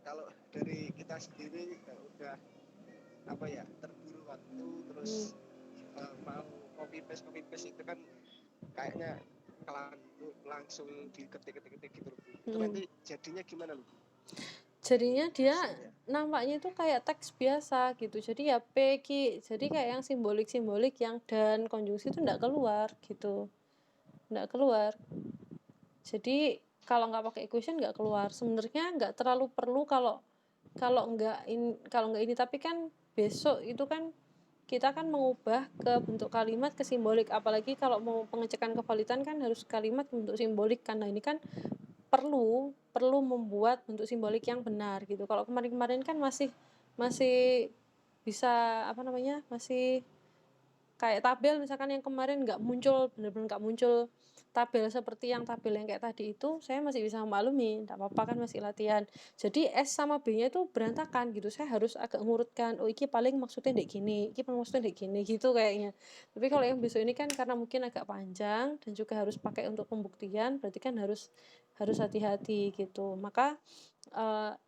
kalau dari kita sendiri udah terburu waktu terus mau copy paste itu kan kayaknya langsung diketik gitu loh. Itu nanti jadinya gimana loh? Jadinya dia nampaknya itu kayak teks biasa gitu. Jadi ya jadi kayak yang simbolik yang dan konjungsi itu enggak keluar gitu. Enggak keluar. Jadi kalau nggak pakai equation nggak keluar. Sebenarnya nggak terlalu perlu kalau nggak ini, tapi kan besok itu kan kita kan mengubah ke bentuk kalimat ke simbolik, apalagi kalau mau pengecekan kevalidan kan harus kalimat bentuk simbolik, karena ini kan perlu membuat bentuk simbolik yang benar gitu. Kalau kemarin kan masih bisa masih kayak tabel misalkan yang kemarin nggak muncul, benar-benar nggak muncul tabel seperti yang tabel yang kayak tadi itu, saya masih bisa memaklumi, enggak apa-apa kan masih latihan. Jadi S sama B-nya itu berantakan gitu, saya harus agak ngurutkan, oh iki paling maksudnya ndek gini, iki paling maksudnya ndek gini gitu kayaknya. Tapi kalau yang besok ini kan karena mungkin agak panjang dan juga harus pakai untuk pembuktian, berarti kan harus hati-hati gitu. Maka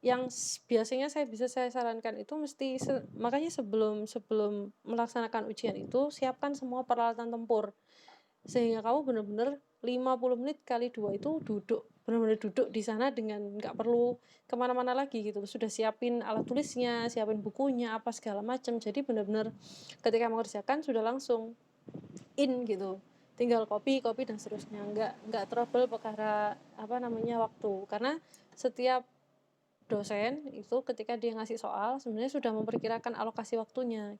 yang biasanya saya sarankan itu mesti makanya sebelum melaksanakan ujian itu siapkan semua peralatan tempur, sehingga kamu benar-benar 50 menit kali 2 itu benar-benar duduk di sana dengan nggak perlu kemana-mana lagi gitu. Sudah siapin alat tulisnya, siapin bukunya, apa segala macam. Jadi benar-benar ketika mengerjakan sudah langsung in gitu. Tinggal copy dan seterusnya. Nggak trouble perkara waktu. Karena setiap dosen itu ketika dia ngasih soal sebenarnya sudah memperkirakan alokasi waktunya.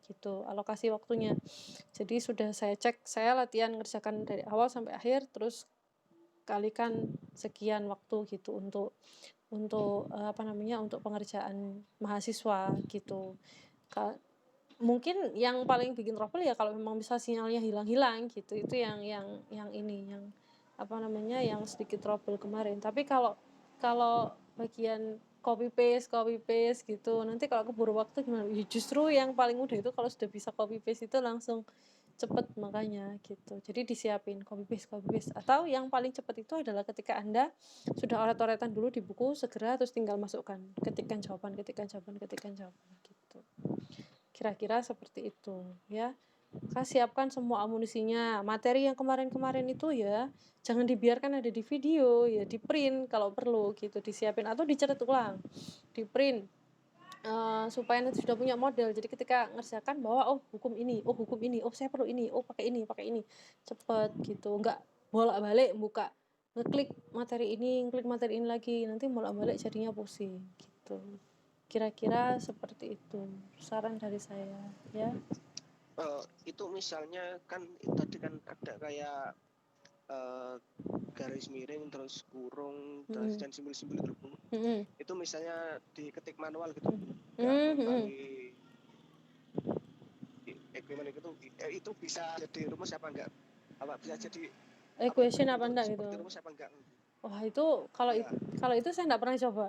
Jadi sudah saya cek, saya latihan ngerjakan dari awal sampai akhir, terus kalikan sekian waktu gitu untuk untuk pengerjaan mahasiswa gitu. Mungkin yang paling bikin trouble ya kalau memang bisa sinyalnya hilang-hilang gitu. Itu yang yang sedikit trouble kemarin. Tapi kalau bagian copy paste gitu, nanti kalau keburu waktu gimana? Ya justru yang paling mudah itu kalau sudah bisa copy paste itu langsung cepet makanya gitu. Jadi disiapin copy paste atau yang paling cepat itu adalah ketika Anda sudah oret-oretan dulu di buku, segera terus tinggal masukkan, ketikkan jawaban gitu. Kira-kira seperti itu ya. Siapkan semua amunisinya. Materi yang kemarin-kemarin itu ya jangan dibiarkan ada di video, ya di print kalau perlu gitu, disiapin atau dicatat ulang, di print. Supaya nanti sudah punya model. Jadi ketika ngerjakan bahwa hukum ini, saya perlu ini, pakai ini, cepet gitu. Enggak bolak-balik buka, ngeklik materi ini lagi, nanti bolak-balik jadinya pusing gitu. Kira-kira seperti itu saran dari saya ya. Itu misalnya kan tadi kan ada kayak garis miring terus kurung terus dan simbol-simbol itu itu misalnya diketik manual gitu melalui equation itu bisa jadi rumus apa enggak, bisa jadi equation apa enggak gitu rumus apa enggak? Wah itu kalau itu saya enggak pernah coba,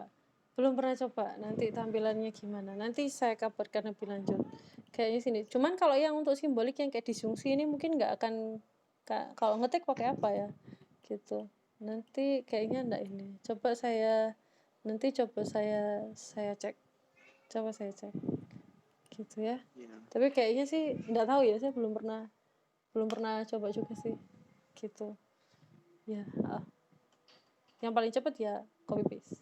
belum pernah coba. Nanti tampilannya gimana nanti saya kabarkan lebih lanjut kayaknya sini. Cuman kalau yang untuk simbolik yang kayak disjungsi ini mungkin nggak akan, kalau ngetik pakai apa ya gitu. Nanti kayaknya enggak ini. Coba saya cek. Gitu ya. Tapi kayaknya sih enggak tahu ya, saya belum pernah coba juga sih. Gitu. Ya, yang paling cepat ya copy paste.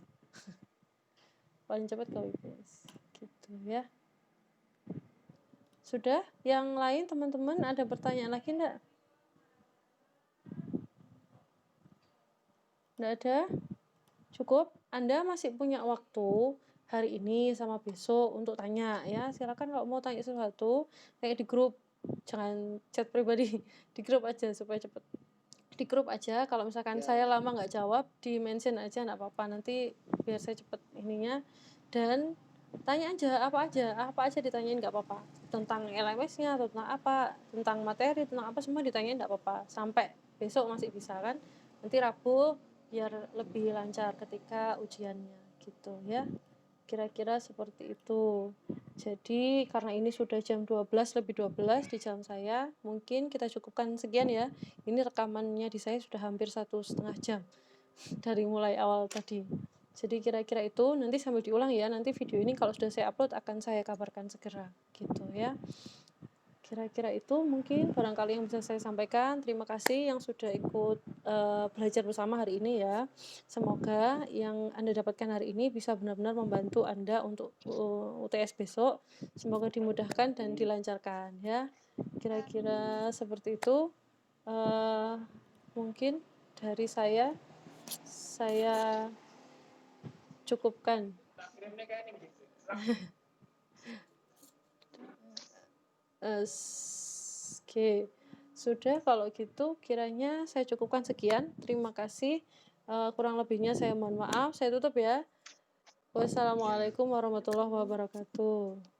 Paling cepat copy paste. Gitu ya. Sudah? Yang lain teman-teman ada pertanyaan lagi enggak? Enggak ada? Cukup? Anda masih punya waktu hari ini sama besok untuk tanya ya. Silakan kalau mau tanya sesuatu kayak di grup, jangan chat pribadi, di grup aja supaya cepet. Di grup aja, kalau misalkan saya lama nggak jawab, di mention aja nggak apa-apa, nanti biar saya cepet ininya. Dan tanya aja apa aja ditanyain nggak apa-apa, tentang LMS-nya atau tentang apa, tentang materi, tentang apa, semua ditanyain nggak apa-apa, sampai besok masih bisa kan. Nanti Rabu biar lebih lancar ketika ujiannya gitu ya. Kira-kira seperti itu. Jadi karena ini sudah jam 12:12 di jam saya, mungkin kita cukupkan sekian ya. Ini rekamannya di saya sudah hampir 1,5 jam dari mulai awal tadi. Jadi kira-kira itu, nanti sambil diulang ya. Nanti video ini kalau sudah saya upload akan saya kabarkan segera gitu ya. Kira-kira itu mungkin barangkali yang bisa saya sampaikan. Terima kasih yang sudah ikut belajar bersama hari ini ya. Semoga yang Anda dapatkan hari ini bisa benar-benar membantu Anda untuk UTS besok. Semoga dimudahkan dan dilancarkan ya. Kira-kira seperti itu. Mungkin dari saya cukupkan. Oke, sudah kalau gitu kiranya saya cukupkan sekian. Terima kasih. Kurang lebihnya saya mohon maaf. Saya tutup ya. Wassalamualaikum warahmatullahi wabarakatuh.